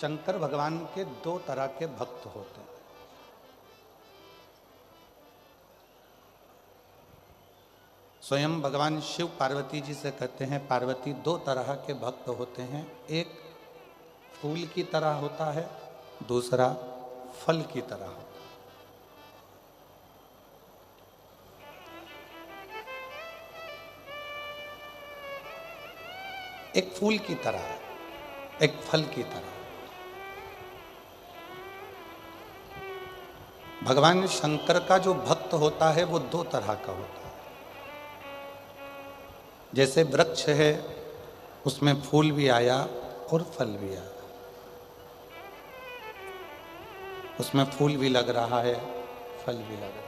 शंकर भगवान के दो तरह के भक्त होते हैं। स्वयं भगवान शिव पार्वती जी से कहते हैं, पार्वती दो तरह के भक्त होते हैं, एक फूल की तरह होता है, दूसरा फल की तरह होता है। एक फूल की तरह है, एक फल की तरह। भगवान शंकर का जो भक्त होता है वो दो तरह का होता है। जैसे वृक्ष है, उसमें फूल भी आया और फल भी आया, उसमें फूल भी लग रहा है, फल भी लग रहा है।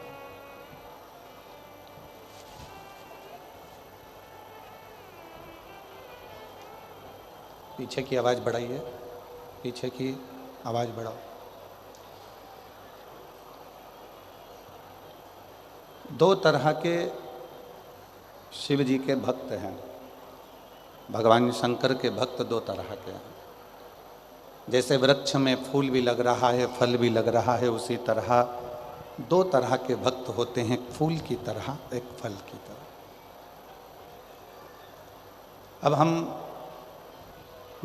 पीछे की आवाज बढ़ाइए, पीछे की आवाज बढ़ाओ। दो तरह के शिव जी के भक्त हैं, भगवान शंकर के भक्त दो तरह के हैं। जैसे वृक्ष में फूल भी लग रहा है, फल भी लग रहा है, उसी तरह दो तरह के भक्त होते हैं, एक फूल की तरह, एक फल की तरह। अब हम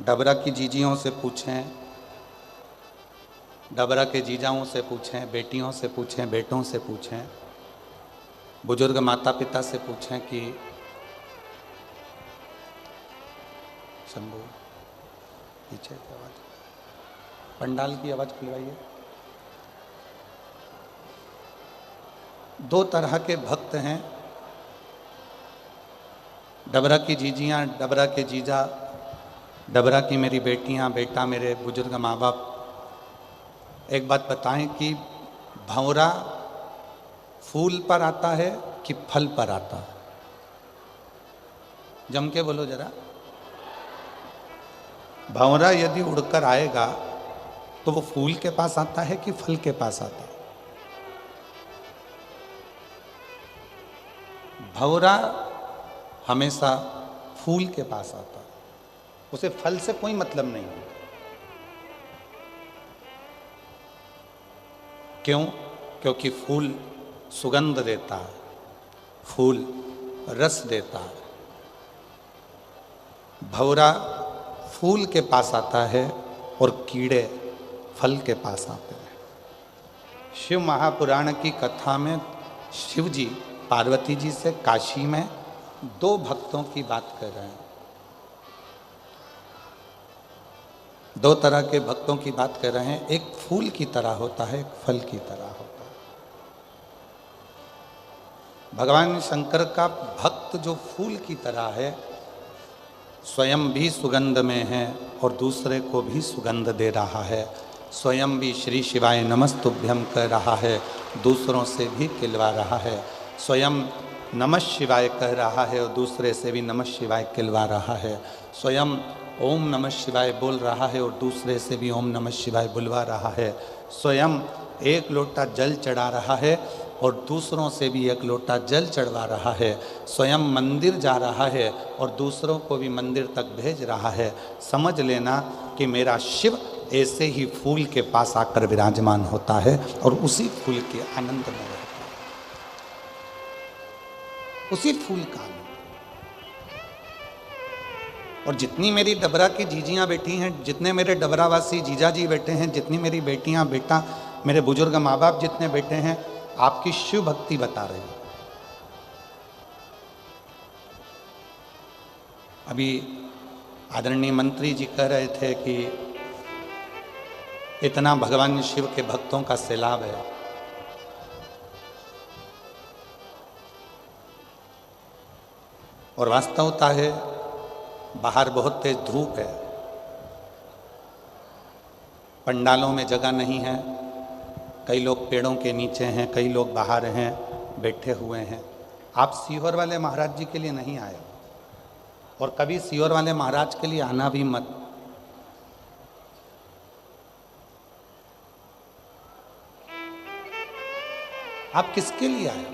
डबरा की जीजियों से पूछें, डबरा के जीजाओं से पूछें, बेटियों से पूछें, बेटों से पूछें, बुजुर्ग माता पिता से पूछें कि शंभू पीछे की आवाज, पंडाल की आवाज खुलवाइए। दो तरह के भक्त हैं, डबरा की जीजियां, डबरा के जीजा, डबरा की मेरी बेटियां, बेटा, मेरे बुजुर्ग माँ बाप। एक बात बताएं कि भंवरा फूल पर आता है कि फल पर आता है? जम के बोलो जरा। भंवरा यदि उड़कर आएगा तो वो फूल के पास आता है कि फल के पास आता है? भंवरा हमेशा फूल के पास आता है, उसे फल से कोई मतलब नहीं है। क्यों? क्योंकि फूल सुगंध देता है, फूल रस देता है। भंवरा फूल के पास आता है और कीड़े फल के पास आते हैं। शिव महापुराण की कथा में शिव जी पार्वती जी से काशी में दो भक्तों की बात कर रहे हैं, दो तरह के भक्तों की बात कर रहे हैं। एक फूल की तरह होता है, एक फल की तरह होता है। भगवान शंकर का भक्त जो फूल की तरह है, स्वयं भी सुगंध में है और दूसरे को भी सुगंध दे रहा है। स्वयं भी श्री शिवाय नमस्तुभ्यम कह रहा है, दूसरों से भी खिलवा रहा है। स्वयं नमः शिवाय कह रहा है और दूसरे से भी नमः शिवाय खिलवा रहा है। स्वयं ओम नमः शिवाय बोल रहा है और दूसरे से भी ओम नमः शिवाय बुलवा रहा है। स्वयं एक लोटा जल चढ़ा रहा है और दूसरों से भी एक लोटा जल चढ़वा रहा है। स्वयं मंदिर जा रहा है और दूसरों को भी मंदिर तक भेज रहा है। समझ लेना कि मेरा शिव ऐसे ही फूल के पास आकर विराजमान होता है और उसी फूल के आनंद में रहता है, उसी फूल का आनंद। और जितनी मेरी डबरा की जीजियां बैठी हैं, जितने मेरे डबरावासी जीजा जी बैठे हैं, जितनी मेरी बेटियां, बेटा, मेरे बुजुर्ग माँ बाप जितने बैठे हैं, आपकी शिव भक्ति बता रही है। अभी आदरणीय मंत्री जी कह रहे थे कि इतना भगवान शिव के भक्तों का सैलाब है। और वास्तवता है, बाहर बहुत तेज धूप है, पंडालों में जगह नहीं है, कई लोग पेड़ों के नीचे हैं, कई लोग बाहर हैं, बैठे हुए हैं। आप सीहोर वाले महाराज जी के लिए नहीं आए और कभी सीहोर वाले महाराज के लिए आना भी मत। आप किसके लिए आए?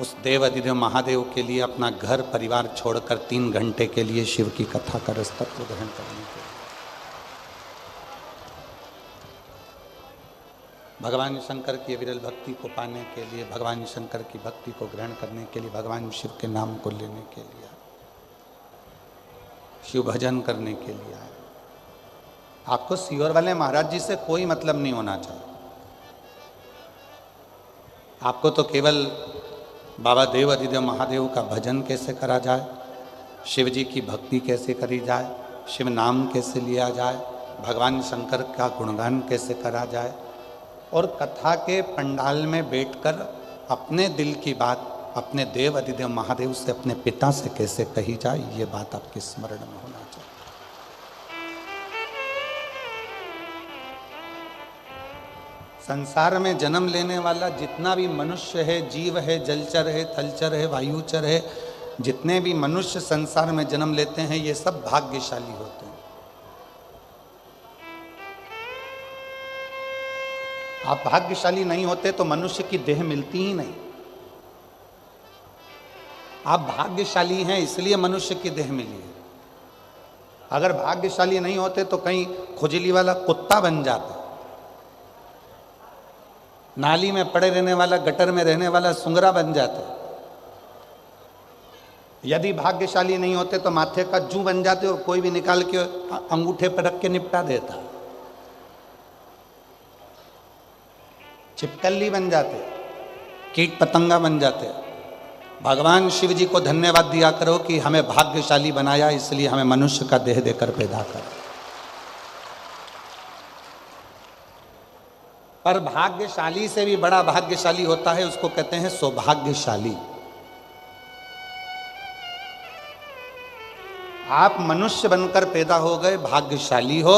उस देव अधिदेव महादेव के लिए, अपना घर परिवार छोड़कर 3 घंटे के लिए शिव की कथा का रस तत्व ग्रहण करने के लिए। भगवान शंकर की विरल भक्ति को पाने के लिए, भगवान शंकर की भक्ति को ग्रहण करने के लिए, भगवान शिव के नाम को लेने के लिए, शिव भजन करने के लिए आए। आपको सीहोर वाले महाराज जी से कोई मतलब नहीं होना चाहिए। आपको तो केवल बाबा देव अधिदेव महादेव का भजन कैसे करा जाए, शिव जी की भक्ति कैसे करी जाए, शिव नाम कैसे लिया जाए, भगवान शंकर का गुणगान कैसे करा जाए, और कथा के पंडाल में बैठकर अपने दिल की बात अपने देव अधिदेव महादेव से, अपने पिता से कैसे कही जाए, ये बात आपके स्मरण में होना चाहिए। संसार में जन्म लेने वाला जितना भी मनुष्य है, जीव है, जलचर है, थलचर है, वायुचर है, जितने भी मनुष्य संसार में जन्म लेते हैं, ये सब भाग्यशाली होते हैं। आप भाग्यशाली नहीं होते तो मनुष्य की देह मिलती ही नहीं। आप भाग्यशाली हैं इसलिए मनुष्य की देह मिली है। अगर भाग्यशाली नहीं होते तो कहीं खुजली वाला कुत्ता बन जाता, नाली में पड़े रहने वाला, गटर में रहने वाला सुंगरा बन जाता। यदि भाग्यशाली नहीं होते तो माथे का जू बन जाते और कोई भी निकाल के अंगूठे पर रख के निपटा देता, छिपकली बन जाते, कीट पतंगा बन जाते। भगवान शिव जी को धन्यवाद दिया करो कि हमें भाग्यशाली बनाया, इसलिए हमें मनुष्य का देह देकर पैदा कर। पर भाग्यशाली से भी बड़ा भाग्यशाली होता है, उसको कहते हैं सौभाग्यशाली। आप मनुष्य बनकर पैदा हो गए, भाग्यशाली हो।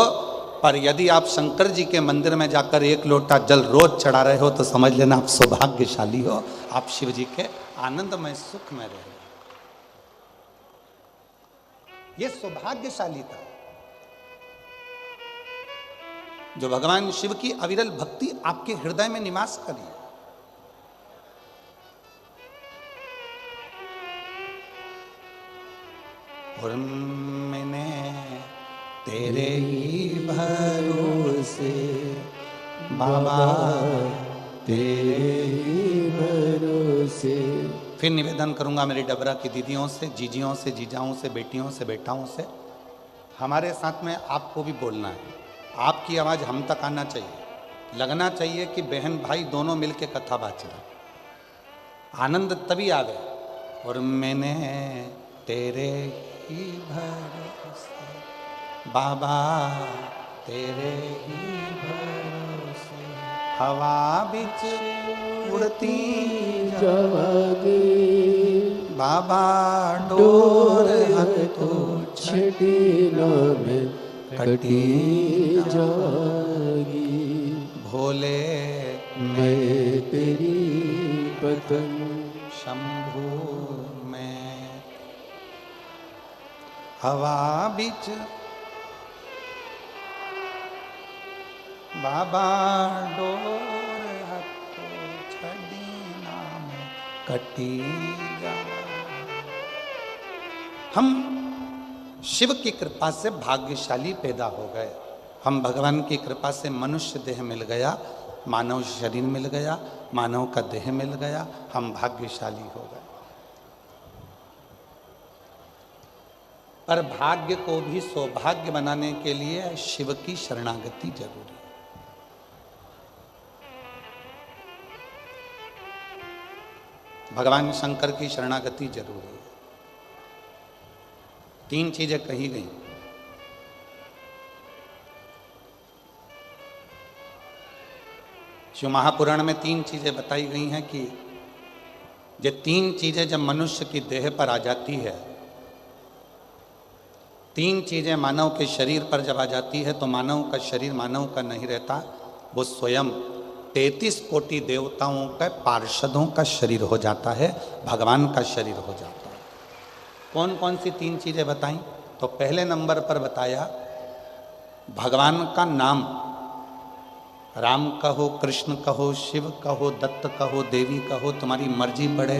पर यदि आप शंकर जी के मंदिर में जाकर एक लोटा जल रोज चढ़ा रहे हो तो समझ लेना आप सौभाग्यशाली हो, आप शिव जी के आनंदमय सुख में रह रहे। ये सौभाग्यशालीता जो भगवान शिव की अविरल भक्ति आपके हृदय में निवास करी। और मैंने तेरे ही भरोसे बाबा, तेरे ही भरोसे। फिर निवेदन करूंगा मेरी डबरा की दीदियों से, जीजियों से, जीजाओं से, बेटियों से, बेटाओं से, हमारे साथ में आपको भी बोलना है। आपकी आवाज़ हम तक आना चाहिए, लगना चाहिए कि बहन भाई दोनों मिलके कथा बाच रहे। आनंद तभी आ गया। और मैंने तेरे ही भरोसे बाबा, तेरे ही भरोसे हवा बिच उड़ती जागे बाबा, डोर तो छठी में कटी जागी। भोले मैं तेरी पतंग शंभू में हवा बिच बाबा, डोर हथो छड़ी नाम कटी जा। हम शिव की कृपा से भाग्यशाली पैदा हो गए। हम भगवान की कृपा से मनुष्य देह मिल गया, मानव शरीर मिल गया, मानव का देह मिल गया, हम भाग्यशाली हो गए। पर भाग्य को भी सौभाग्य बनाने के लिए शिव की शरणागति जरूरी है। भगवान शंकर की शरणागति जरूरी है। 3 चीजें कही गई। शिव महापुराण में 3 चीजें बताई गई हैं कि ये 3 चीजें जब मनुष्य की देह पर आ जाती है, 3 चीजें मानव के शरीर पर जब आ जाती है तो मानव का शरीर मानव का नहीं रहता, वो स्वयं 33 कोटि देवताओं के पार्षदों का शरीर हो जाता है, भगवान का शरीर हो जाता है। कौन कौन सी 3 चीजें बताई? तो पहले नंबर पर बताया भगवान का नाम। राम कहो, कृष्ण कहो, शिव कहो, दत्त कहो, देवी कहो, तुम्हारी मर्जी पड़े,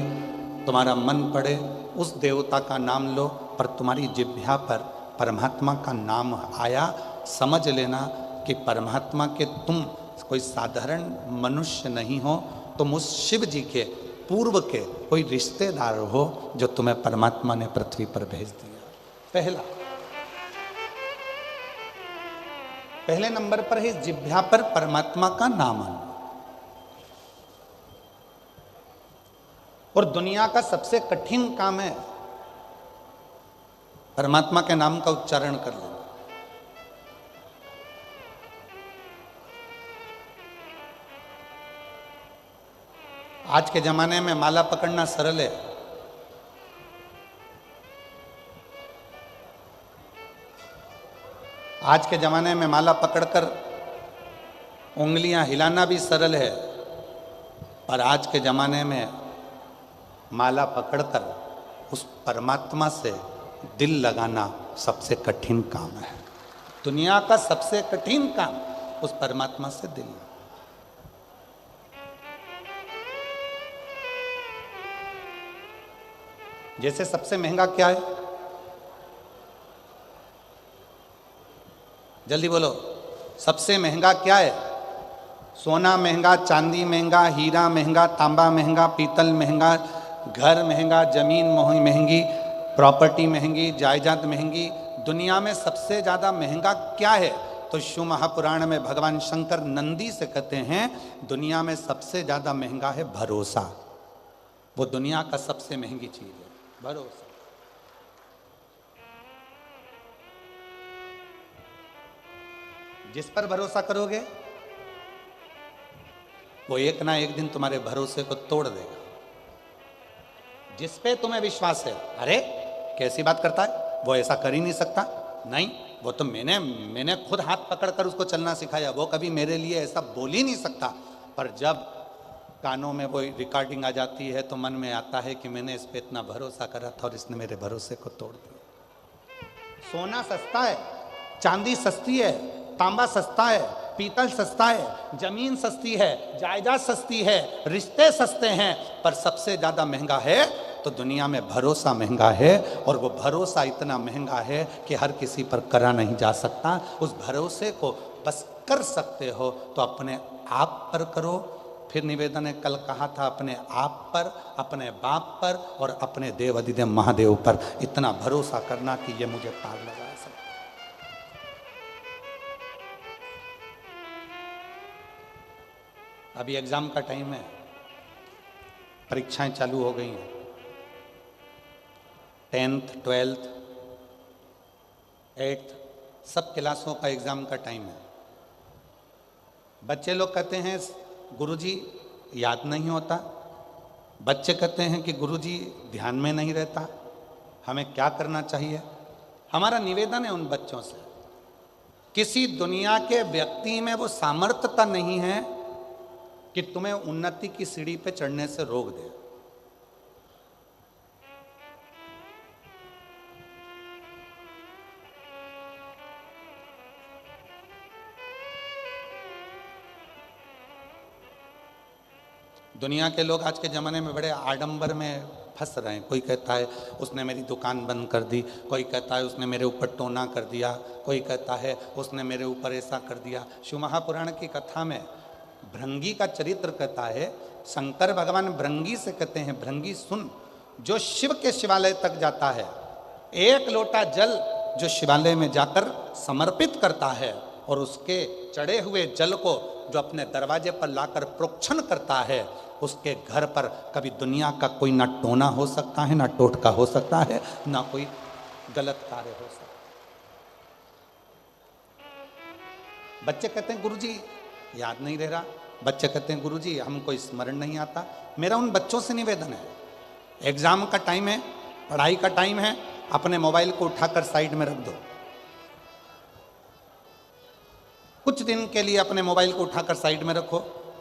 तुम्हारा मन पड़े, उस देवता का नाम लो, पर तुम्हारी जिह्वा पर परमात्मा का नाम आया, समझ लेना कि परमात्मा के तुम कोई साधारण मनुष्य नहीं हो, तुम उस शिव जी के पूर्व के कोई रिश्तेदार हो जो तुम्हें परमात्मा ने पृथ्वी पर भेज दिया। पहले नंबर पर है जिह्वा पर परमात्मा का नाम आना। और दुनिया का सबसे कठिन काम है परमात्मा के नाम का उच्चारण कर लेना। आज के जमाने में माला पकड़ना सरल है, आज के जमाने में माला पकड़कर उंगलियां हिलाना भी सरल है, पर आज के जमाने में माला पकड़कर उस परमात्मा से दिल लगाना सबसे कठिन काम है। दुनिया का सबसे कठिन काम उस परमात्मा से दिल लगाना। जैसे सबसे महंगा क्या है, जल्दी बोलो, सबसे महंगा क्या है? सोना महंगा, चांदी महंगा, हीरा महंगा, तांबा महंगा, पीतल महंगा, घर महंगा, जमीन महंगी, प्रॉपर्टी महंगी, जायदाद महंगी। दुनिया में सबसे ज्यादा महंगा क्या है? तो शिव महापुराण में भगवान शंकर नंदी से कहते हैं दुनिया में सबसे ज्यादा महंगा है भरोसा। वो दुनिया का सबसे महंगी चीज है, भरोसा। जिस पर भरोसा करोगे वो एक ना एक दिन तुम्हारे भरोसे को तोड़ देगा। जिस पे तुम्हें विश्वास है, अरे कैसी बात करता है, वो ऐसा कर ही नहीं सकता, नहीं वो तो मैंने खुद हाथ पकड़कर उसको चलना सिखाया, वो कभी मेरे लिए ऐसा बोल ही नहीं सकता। पर जब कानों में वो रिकॉर्डिंग आ जाती है तो मन में आता है कि मैंने इस पे इतना भरोसा करा था और इसने मेरे भरोसे को तोड़ दिया। सोना सस्ता है, चांदी सस्ती है, तांबा सस्ता है, पीतल सस्ता है, जमीन सस्ती है, जायदाद सस्ती है, रिश्ते सस्ते हैं, पर सबसे ज्यादा महंगा है तो दुनिया में भरोसा महंगा है। और वो भरोसा इतना महंगा है कि हर किसी पर करा नहीं जा सकता। उस भरोसे को बस कर सकते हो तो अपने आप पर करो। फिर निवेदन ने कल कहा था, अपने आप पर, अपने बाप पर और अपने देव अधिदेव महादेव पर इतना भरोसा करना कि ये मुझे पार लगा सकता। अभी एग्जाम का टाइम है, परीक्षाएं चालू हो गई हैं, 10th, 12th, 8th सब क्लासों का एग्जाम का टाइम है। बच्चे लोग कहते हैं गुरुजी याद नहीं होता, बच्चे कहते हैं कि गुरुजी ध्यान में नहीं रहता, हमें क्या करना चाहिए? हमारा निवेदन है उन बच्चों से, किसी दुनिया के व्यक्ति में वो सामर्थ्यता नहीं है कि तुम्हें उन्नति की सीढ़ी पे चढ़ने से रोक दे। दुनिया के लोग आज के ज़माने में बड़े आडंबर में फंस रहे हैं। कोई कहता है उसने मेरी दुकान बंद कर दी, कोई कहता है उसने मेरे ऊपर टोना कर दिया, कोई कहता है उसने मेरे ऊपर ऐसा कर दिया। शिव महापुराण की कथा में भृंगी का चरित्र कहता है, शंकर भगवान भृंगी से कहते हैं, भृंगी सुन, जो शिव के शिवालय तक जाता है, एक लोटा जल जो शिवालय में जाकर समर्पित करता है और उसके चढ़े हुए जल को जो अपने दरवाजे पर लाकर प्रोक्षण करता है, उसके घर पर कभी दुनिया का कोई ना टोना हो सकता है, ना टोटका हो सकता है, ना कोई गलत कार्य हो सकता है। बच्चे कहते हैं गुरुजी याद नहीं रह रहा, बच्चे कहते हैं गुरुजी हमको स्मरण नहीं आता। मेरा उन बच्चों से निवेदन है, एग्जाम का टाइम है, पढ़ाई का टाइम है, अपने मोबाइल को उठाकर साइड में रख दो। कुछ दिन के लिए अपने मोबाइल को उठाकर साइड में रखो,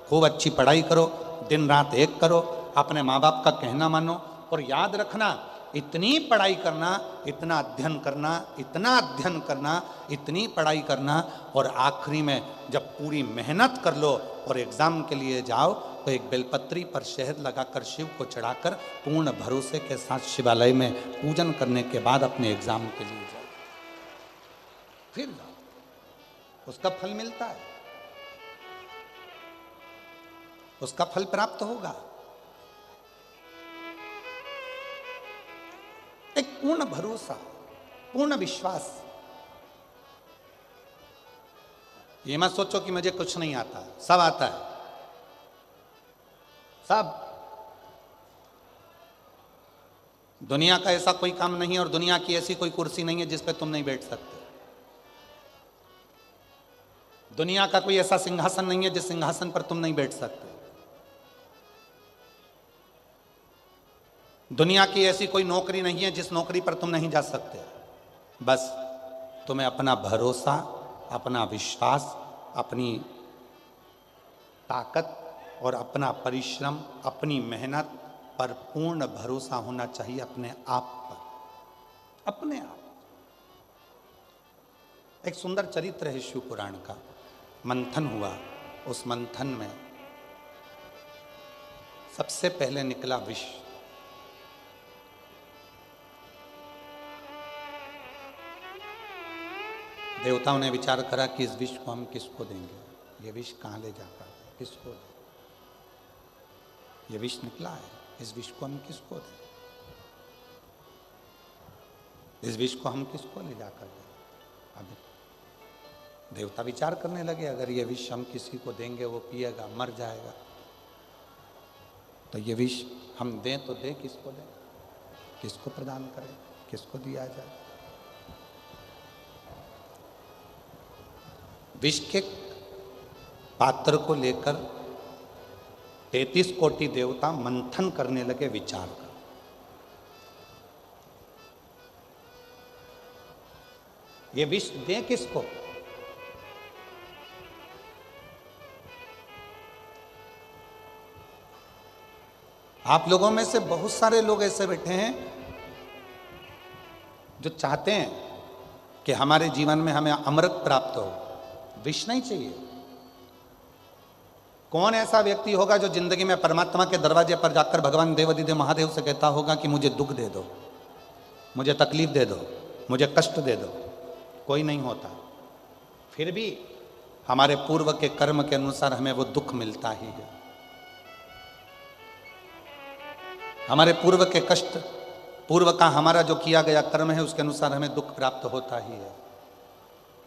खूब अच्छी पढ़ाई करो, दिन रात एक करो, अपने माँ बाप का कहना मानो और याद रखना, इतनी पढ़ाई करना, इतना अध्ययन करना, इतना अध्ययन करना, इतनी पढ़ाई करना और आखिरी में जब पूरी मेहनत कर लो और एग्जाम के लिए जाओ तो एक बेलपत्री पर शहद लगाकर शिव को चढ़ाकर पूर्ण भरोसे के साथ शिवालय में पूजन करने के बाद अपने एग्जाम के लिए जाओ, फिर जाओ, उसका फल मिलता है। उसका फल प्राप्त होगा। एक पूर्ण भरोसा, पूर्ण विश्वास। ये मत सोचो कि मुझे कुछ नहीं आता, सब आता है, सब। दुनिया का ऐसा कोई काम नहीं है और दुनिया की ऐसी कोई कुर्सी नहीं है जिस पे तुम नहीं बैठ सकते। दुनिया का कोई ऐसा सिंहासन नहीं है जिस सिंहासन पर तुम नहीं बैठ सकते। दुनिया की ऐसी कोई नौकरी नहीं है जिस नौकरी पर तुम नहीं जा सकते। बस तुम्हें अपना भरोसा, अपना विश्वास, अपनी ताकत और अपना परिश्रम, अपनी मेहनत पर पूर्ण भरोसा होना चाहिए, अपने आप पर, अपने आप। एक सुंदर चरित्र है शिव पुराण का। मंथन हुआ, उस मंथन में सबसे पहले निकला विष। देवताओं ने विचार करा कि इस विष को हम किसको देंगे, ये विष कहाँ ले जाकर किसको दें। ये विष निकला है, इस विष को हम किसको दें, इस विष को हम किसको ले जाकर दें। अब देवता विचार करने लगे, अगर ये विष हम किसी को देंगे वो पिएगा मर जाएगा, तो ये विष हम दें तो दें किसको दें, किसको प्रदान करें, किसको दिया जाए। विष के पात्र को लेकर 33 कोटि देवता मंथन करने लगे, विचार कर। ये विष दें किसको। आप लोगों में से बहुत सारे लोग ऐसे बैठे हैं जो चाहते हैं कि हमारे जीवन में हमें अमृत प्राप्त हो, विष नहीं चाहिए। कौन ऐसा व्यक्ति होगा जो जिंदगी में परमात्मा के दरवाजे पर जाकर भगवान देवाधिदेव महादेव से कहता होगा कि मुझे दुख दे दो, मुझे तकलीफ दे दो, मुझे कष्ट दे दो। कोई नहीं होता। फिर भी हमारे पूर्व के कर्म के अनुसार हमें वो दुख मिलता ही है। हमारे पूर्व के कष्ट, पूर्व का हमारा जो किया गया कर्म है उसके अनुसार हमें दुख प्राप्त होता ही है।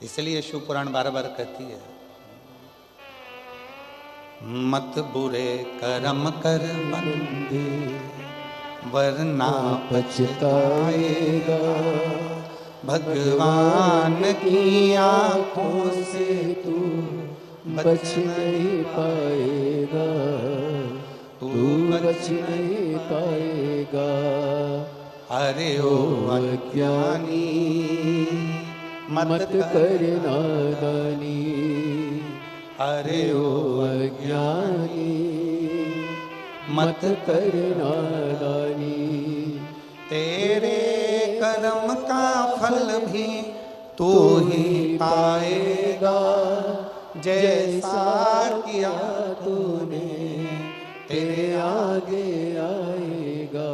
इसलिए शिव पुराण बार बार कहती है, मत बुरे कर्म कर बंदे वरना पछताएगा, भगवान की आंखों से तू बच नहीं पाएगा, तू बच नहीं पाएगा। अरे ओ अज्ञानी मत कर नादानी, अरे ओ ओ अज्ञानी मत कर नादानी। तेरे कर्म का फल भी तू ही पाएगा, जैसा किया तूने तेरे आगे आएगा।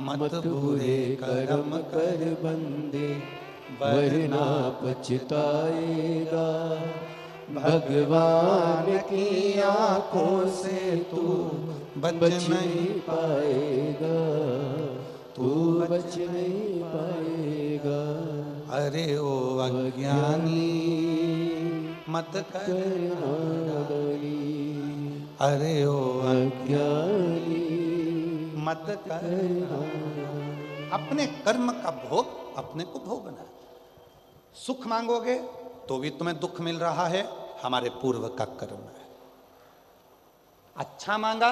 मत बुरे कर्म कर बंदे वरना पछताएगा, भगवान की आंखों से तू बच नहीं पाएगा, तू बच नहीं पाएगा। अरे ओ अज्ञानी मत कर नादानी, अरे ओ अज्ञानी मत कर। अपने कर्म का भोग अपने को भोगना है। सुख मांगोगे तो भी तुम्हें दुख मिल रहा है, हमारे पूर्व का कर्म है। अच्छा मांगा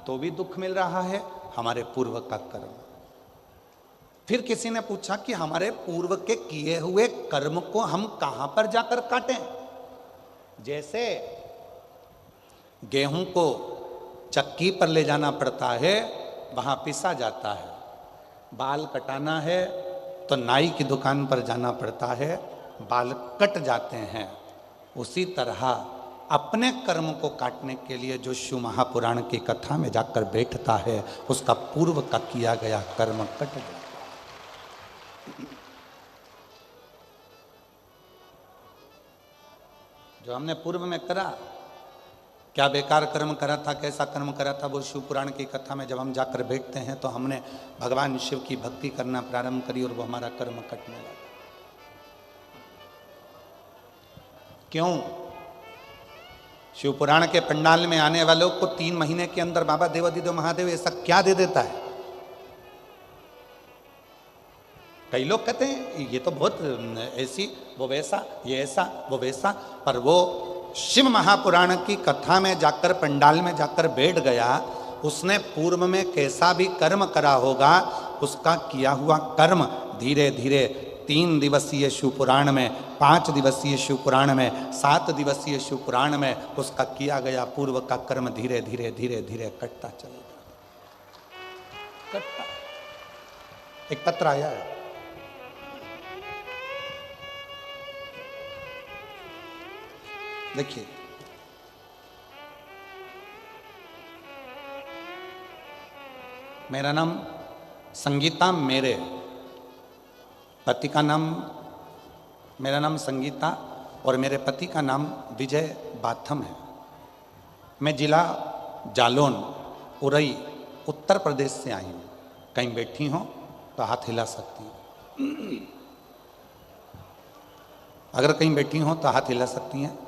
तो भी दुख मिल रहा है, हमारे पूर्व का कर्म। फिर किसी ने पूछा कि हमारे पूर्व के किए हुए कर्म को हम कहां पर जाकर काटें। जैसे गेहूं को चक्की पर ले जाना पड़ता है, वहां पिसा जाता है। बाल कटाना है तो नाई की दुकान पर जाना पड़ता है, बाल कट जाते हैं। उसी तरह अपने कर्म को काटने के लिए जो शिव महापुराण की कथा में जाकर बैठता है, उसका पूर्व का किया गया कर्म कट जाता है। जो हमने पूर्व में करा क्या बेकार कर्म करा था, कैसा कर्म करा था, वो शिव पुराण की कथा में जब हम जाकर बैठते हैं तो हमने भगवान शिव की भक्ति करना प्रारंभ करी और वो हमारा कर्म कटने लगा। क्यों? शिव पुराण के पंडाल में आने वालों को 3 महीने के अंदर बाबा देवाधिदेव महादेव ऐसा क्या दे देता है? कई लोग कहते हैं ये तो बहुत ऐसी, वो वैसा, ये ऐसा, वो वैसा, पर वो शिव महापुराण की कथा में जाकर पंडाल में जाकर बैठ गया, उसने पूर्व में कैसा भी कर्म करा होगा, उसका किया हुआ कर्म धीरे धीरे 3 दिवसीय शिव पुराण में, 5 दिवसीय शिव पुराण में, 7 दिवसीय शिव पुराण में उसका किया गया पूर्व का कर्म धीरे धीरे धीरे धीरे कटता चलेगा, कटता। एक पत्र आया है, देखिए, मेरा नाम संगीता, मेरे पति का नाम, मेरा नाम संगीता और मेरे पति का नाम विजय बाथम है। मैं जिला जालौन, उरई, उत्तर प्रदेश से आई हूँ। कहीं बैठी हो तो हाथ हिला सकती हैं, अगर कहीं बैठी हो तो हाथ हिला सकती हैं।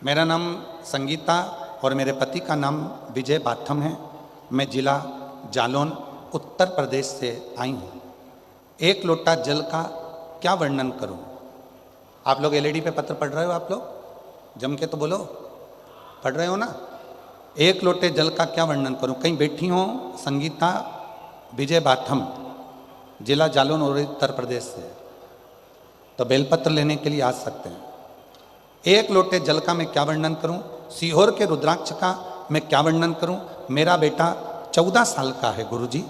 मेरा नाम संगीता और मेरे पति का नाम विजय बाथम है। मैं जिला जालौन, उत्तर प्रदेश से आई हूँ। 1 लोटा जल का क्या वर्णन करूँ? आप लोग एलईडी पे पत्र पढ़ रहे हो? आप लोग जम के तो बोलो, पढ़ रहे हो ना? 1 लोटे जल का क्या वर्णन करूँ? कहीं बैठी हो संगीता विजय बाथम, जिला जालौन और उत्तर प्रदेश से, तो बेलपत्र लेने के लिए आ सकते हैं। 1 लोटे जल का मैं क्या वर्णन करूं? सीहोर के रुद्राक्ष का मैं क्या वर्णन करूं? मेरा बेटा 14 साल का है गुरुजी,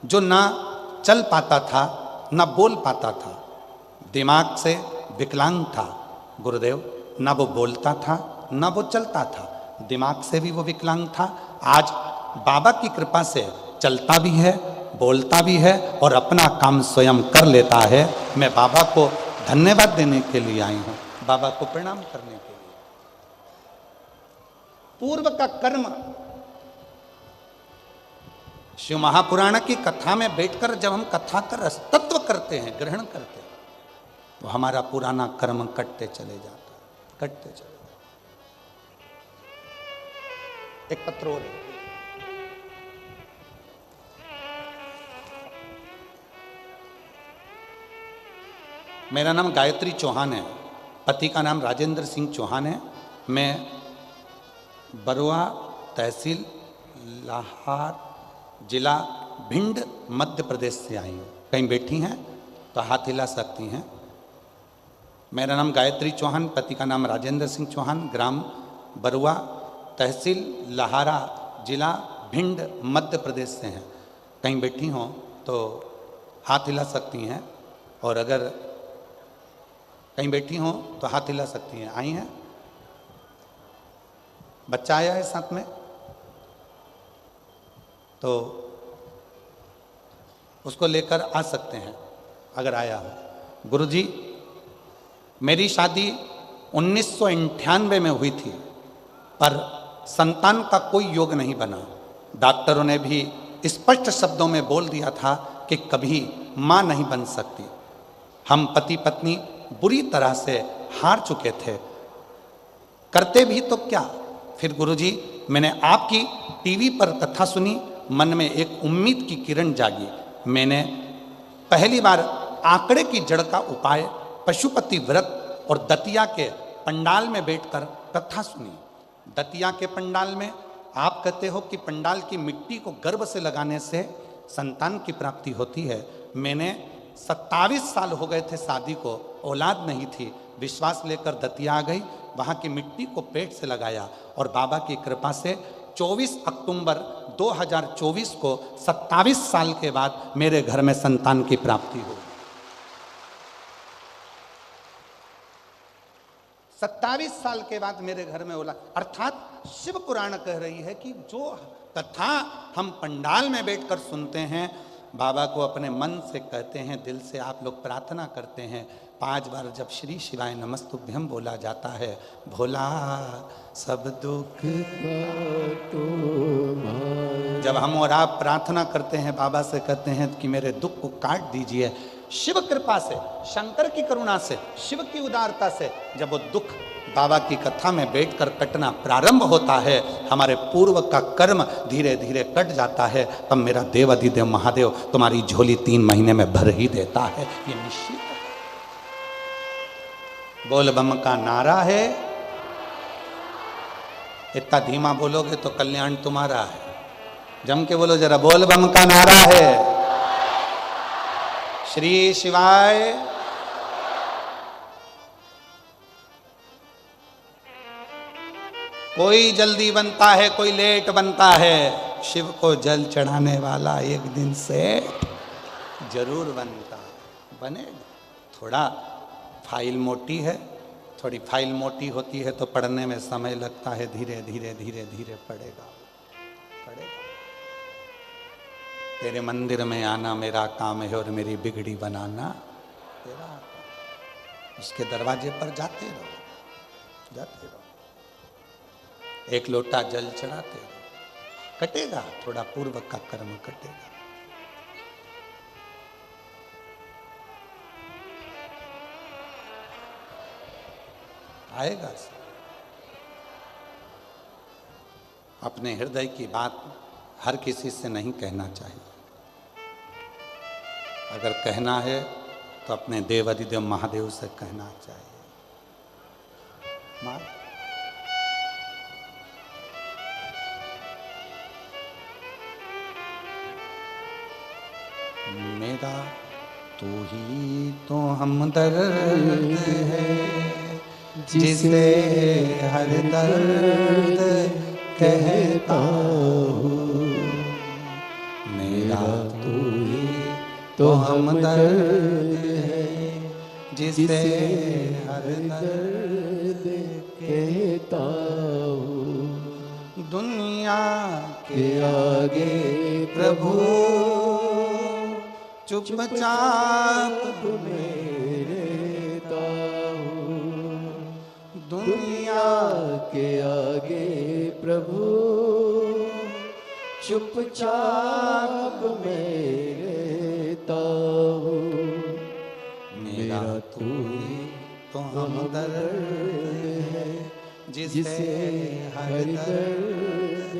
जो ना चल पाता था ना बोल पाता था, दिमाग से विकलांग था गुरुदेव, ना वो बोलता था ना वो चलता था, दिमाग से भी वो विकलांग था। आज बाबा की कृपा से चलता भी है, बोलता भी है और अपना काम स्वयं कर लेता है। मैं बाबा को धन्यवाद देने के लिए आई हूँ, बाबा को प्रणाम करने के लिए। पूर्व का कर्म शिव महापुराण की कथा में बैठकर जब हम कथा का रसतत्व करते हैं, ग्रहण करते हैं, तो हमारा पुराना कर्म कटते चले जाता है, कटते चले जाता है। एक पत्र और है, मेरा नाम गायत्री चौहान है, पति का नाम राजेंद्र सिंह चौहान है। मैं बरुआ तहसील लाहार जिला भिंड मध्य प्रदेश से आई हूँ। कहीं बैठी हैं तो हाथ हिला सकती हैं। मेरा नाम गायत्री चौहान, पति का नाम राजेंद्र सिंह चौहान, ग्राम बरुआ तहसील लाहारा जिला भिंड मध्य प्रदेश से हैं। कहीं बैठी हों तो हाथ हिला सकती हैं, और अगर कहीं बैठी हों तो हाथ हिला सकती हैं। आई हैं? बच्चा आया है साथ में तो उसको लेकर आ सकते हैं अगर आया हो। गुरुजी, मेरी शादी 1998 में हुई थी, पर संतान का कोई योग नहीं बना। डॉक्टरों ने भी स्पष्ट शब्दों में बोल दिया था कि कभी मां नहीं बन सकती। हम पति पत्नी बुरी तरह से हार चुके थे, करते भी तो क्या। फिर गुरुजी, मैंने आपकी टीवी पर कथा सुनी, मन में एक उम्मीद की किरण जागी। मैंने पहली बार आंकड़े की जड़ का उपाय, पशुपति व्रत और दतिया के पंडाल में बैठकर कथा सुनी। दतिया के पंडाल में आप कहते हो कि पंडाल की मिट्टी को गर्भ से लगाने से संतान की प्राप्ति होती है। मैंने 27 साल हो गए थे शादी को, औलाद नहीं थी। विश्वास लेकर दतिया आ गई, वहाँ की मिट्टी को पेट से लगाया और बाबा की कृपा से 24 अक्टूबर 2024 को 27 साल के बाद मेरे घर में संतान की प्राप्ति हुई। 27 साल के बाद मेरे घर में औलाद, अर्थात शिव पुराण कह रही है कि जो कथा हम पंडाल में बैठकर सुनते हैं बाबा को अपने मन से कहते हैं, दिल से आप लोग प्रार्थना करते हैं। 5 बार जब श्री शिवाय नमस्तुभ्यम बोला जाता है, भोला सब दुख। जब हम और आप प्रार्थना करते हैं, बाबा से कहते हैं कि मेरे दुख को काट दीजिए, शिव कृपा से, शंकर की करुणा से, शिव की उदारता से जब वो दुख बाबा की कथा में बैठकर कटना प्रारंभ होता है, हमारे पूर्व का कर्म धीरे धीरे कट जाता है, तब मेरा देवाधिदेव महादेव तुम्हारी झोली 3 महीने में भर ही देता है। ये निश्चित है। बोल बम का नारा है, इतना धीमा बोलोगे तो कल्याण तुम्हारा है। जम के बोलो जरा, बोल बम का नारा है, श्री शिवाय। कोई जल्दी बनता है, कोई लेट बनता है, शिव को जल चढ़ाने वाला एक दिन से जरूर बनता बनेगा। थोड़ा फाइल मोटी है, थोड़ी फाइल मोटी होती है तो पढ़ने में समय लगता है, धीरे धीरे धीरे धीरे पढ़ेगा। तेरे मंदिर में आना मेरा काम है और मेरी बिगड़ी बनाना तेरा काम। उसके दरवाजे पर जाते रहो, जाते रहो, एक लोटा जल चढ़ाते रहो, कटेगा, थोड़ा पूर्व का कर्म कटेगा। आएगा। अपने हृदय की बात हर किसी से नहीं कहना चाहिए। अगर कहना है तो अपने देवाधिदेव महादेव से कहना चाहिए। मेरा तू ही तो हमदर्द है, जिसे हर दर्द कहता हूँ। मेरा तू ही तो हमदर्द है, जिसे हर दर्द कहता हूँ। दुनिया के आगे प्रभु चुपचाप मेरे ताऊ। दुनिया के आगे प्रभु चुपचाप मेरे ताऊ। मेरा तू ही तो हमदर्द है, जिसे हर दर्द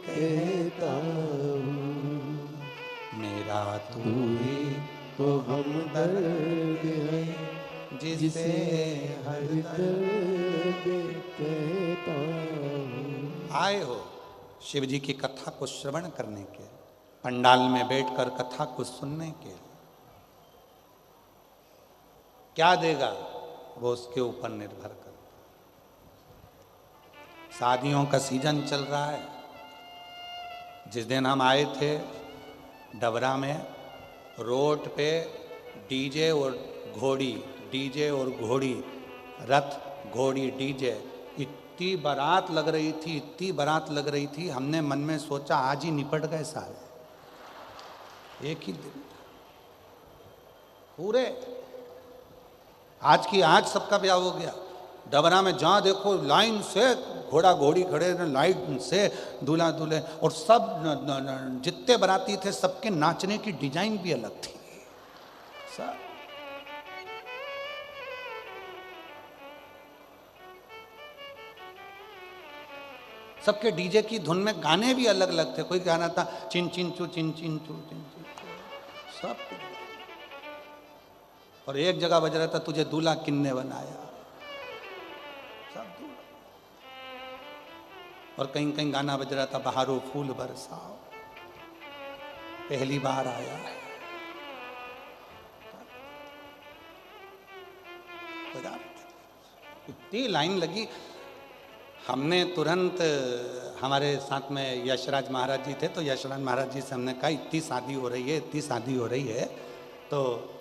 कहता हूँ। मेरा तू ही तो हमदर्द है, जिसे हर दर्द कहता हूँ। आए हो शिव जी की कथा को श्रवण करने के, पंडाल में बैठकर कथा को सुनने के। क्या देगा वो उसके ऊपर निर्भर करता। शादियों का सीजन चल रहा है। जिस दिन हम आए थे डबरा में, रोड पे डीजे और घोड़ी, डीजे और घोड़ी, रथ घोड़ी डीजे, इतनी बारात लग रही थी, इतनी बारात लग रही थी। हमने मन में सोचा आज ही निपट गए सारे, एक ही दिन पूरे। आज की आज सबका ब्याह हो गया। डबरा में जहाँ देखो लाइन से घोड़ा घोड़ी खड़े, लाइन से दूल्हा दूल्हे, और सब जितने बाराती थे सबके नाचने की डिजाइन भी अलग थी। सब सबके डीजे की धुन में गाने भी अलग अलग थे। कोई गाना था चिन चिन चू चिन चिन चू चिन चिन चू, सब। और एक जगह बज रहा था तुझे दूल्हा किन्ने बनाया, सब दूल्हा। और कहीं कहीं गाना बज रहा था बहारो फूल बरसाओ, पहली बार आया है। इतनी लाइन लगी। हमने तुरंत, हमारे साथ में यशराज महाराज जी थे, तो यशराज महाराज जी से हमने कहा इतनी शादी हो रही है, इतनी शादी हो रही है, तो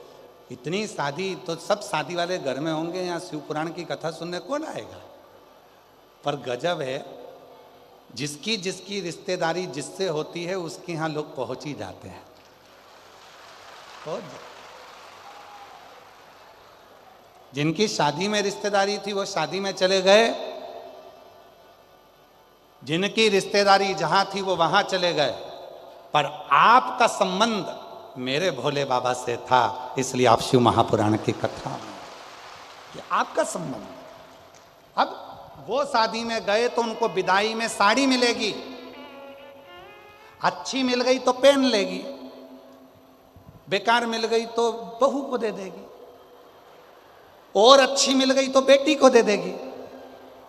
इतनी शादी तो सब शादी वाले घर में होंगे, यहाँ शिव पुराण की कथा सुनने कौन आएगा। पर गजब है, जिसकी जिसकी रिश्तेदारी जिससे होती है उसके यहाँ लोग पहुँच ही जाते हैं। बहुत जरूरी। जिनकी शादी में रिश्तेदारी थी वो शादी में चले गए, जिनकी रिश्तेदारी जहां थी वो वहां चले गए, पर आपका संबंध मेरे भोले बाबा से था, इसलिए आप शिव महापुराण की कथा में कि आपका संबंध। अब वो शादी में गए तो उनको विदाई में साड़ी मिलेगी, अच्छी मिल गई तो पहन लेगी, बेकार मिल गई तो बहू को दे देगी, और अच्छी मिल गई तो बेटी को दे देगी,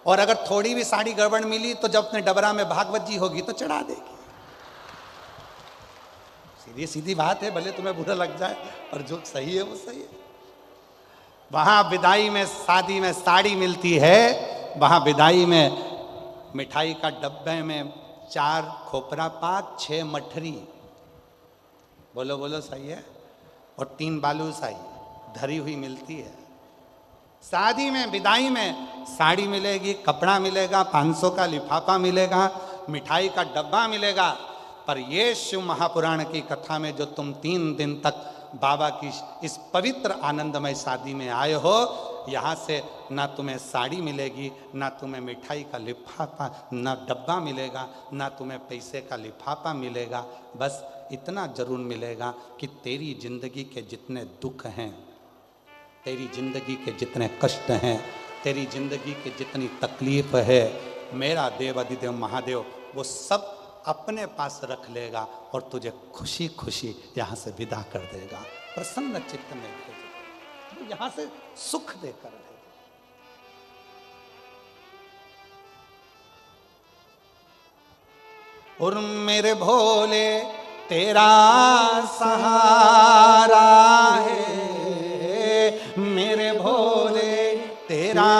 और अगर थोड़ी भी साड़ी गड़बड़ मिली तो जब अपने डबरा में भागवत जी होगी तो चढ़ा देगी। सीधी सीधी बात है, भले तुम्हें बुरा लग जाए, और जो सही है वो सही है। वहां विदाई में शादी में साड़ी मिलती है, वहां विदाई में मिठाई का डब्बे में 4 खोपरा पाक, 6 मठरी, बोलो बोलो सही है, और 3 बालूशाही धरी हुई मिलती है। शादी में विदाई में साड़ी मिलेगी, कपड़ा मिलेगा, 500 का लिफाफा मिलेगा, मिठाई का डब्बा मिलेगा, पर ये शिव महापुराण की कथा में जो तुम 3 दिन तक बाबा की इस पवित्र आनंदमय शादी में आए हो, यहाँ से ना तुम्हें साड़ी मिलेगी, ना तुम्हें मिठाई का लिफाफा, ना डब्बा मिलेगा, ना तुम्हें पैसे का लिफाफा मिलेगा। बस इतना जरूर मिलेगा कि तेरी जिंदगी के जितने दुख हैं, तेरी जिंदगी के जितने कष्ट हैं, तेरी जिंदगी की जितनी तकलीफ है, मेरा देव अधिदेव महादेव वो सब अपने पास रख लेगा और तुझे खुशी खुशी यहाँ से विदा कर देगा, प्रसन्न चित्त में भेजेगा, वो यहाँ से सुख देकर देगा। और मेरे भोले तेरा सहारा है, मेरे भोले तेरा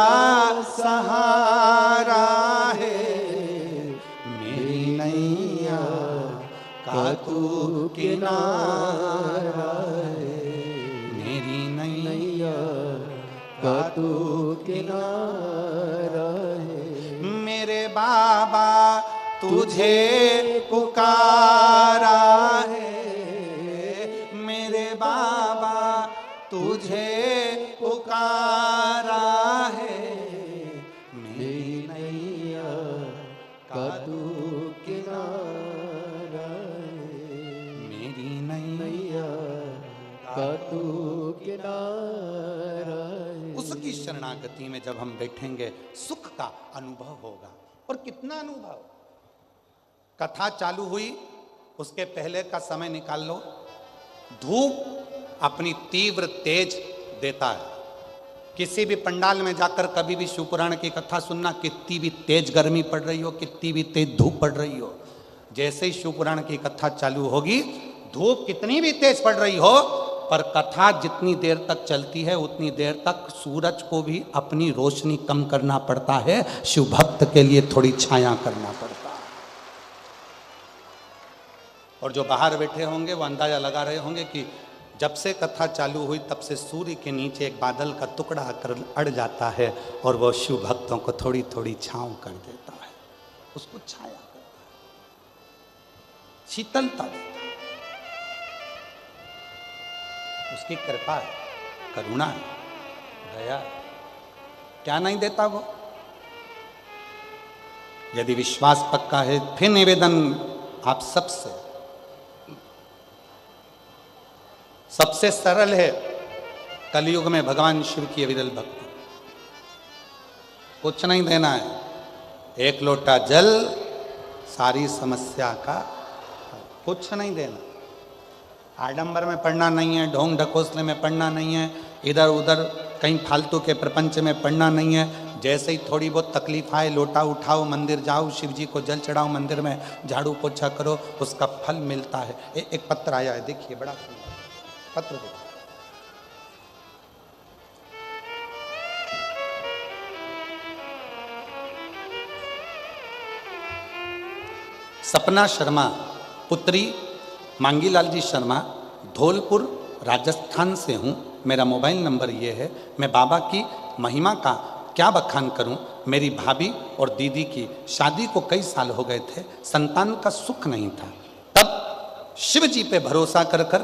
सहारा है, मेरी नैया का तू किनारा है, मेरी नैया का तू किनारा है। मेरे बाबा तुझे पुकारा है, मेरे बाबा तुझे पुकारा है, मेरी नैया का तू किनारा है, मेरी नैया का तू किनारा है। उसकी शरणागति में जब हम बैठेंगे सुख का अनुभव होगा। और कितना अनुभव। कथा चालू हुई उसके पहले का समय निकाल लो, धूप अपनी तीव्र तेज देता है। किसी भी पंडाल में जाकर कभी भी शिवपुराण की कथा सुनना, कितनी भी तेज गर्मी पड़ रही हो, कितनी भी तेज धूप पड़ रही हो, जैसे ही शिवपुराण की कथा चालू होगी, धूप कितनी भी तेज पड़ रही हो, पर कथा जितनी देर तक चलती है उतनी देर तक सूरज को भी अपनी रोशनी कम करना पड़ता है, शिव भक्त के लिए थोड़ी छाया करना पड़ता है। और जो बाहर बैठे होंगे वो अंदाजा लगा रहे होंगे कि जब से कथा चालू हुई तब से सूर्य के नीचे एक बादल का टुकड़ा आकर अड़ जाता है और वो शिव भक्तों को थोड़ी थोड़ी छांव कर देता है, उसको छाया करता है, शीतलता देता है। उसकी कृपा है, करुणा है, दया है, क्या नहीं देता वो। यदि विश्वास पक्का है, फिर निवेदन आप सबसे सरल है कलयुग में भगवान शिव की अविरल भक्ति। कुछ नहीं देना है, एक लोटा जल सारी समस्या का, कुछ नहीं देना। आडंबर में पढ़ना नहीं है, ढोंग ढकोसले में पढ़ना नहीं है, इधर उधर कहीं फालतू के प्रपंच में पढ़ना नहीं है। जैसे ही थोड़ी बहुत तकलीफ आए, लोटा उठाओ, मंदिर जाओ, शिव जी को जल चढ़ाओ, मंदिर में झाड़ू पोछा करो, उसका फल मिलता है। एक पत्र आया है, देखिए, बड़ा सुंदर पत्र देखिए। सपना शर्मा पुत्री मांगीलाल जी शर्मा, धौलपुर राजस्थान से हूँ। मेरा मोबाइल नंबर ये है। मैं बाबा की महिमा का क्या बखान करूँ। मेरी भाभी और दीदी की शादी को कई साल हो गए थे, संतान का सुख नहीं था। तब शिव जी पे भरोसा कर कर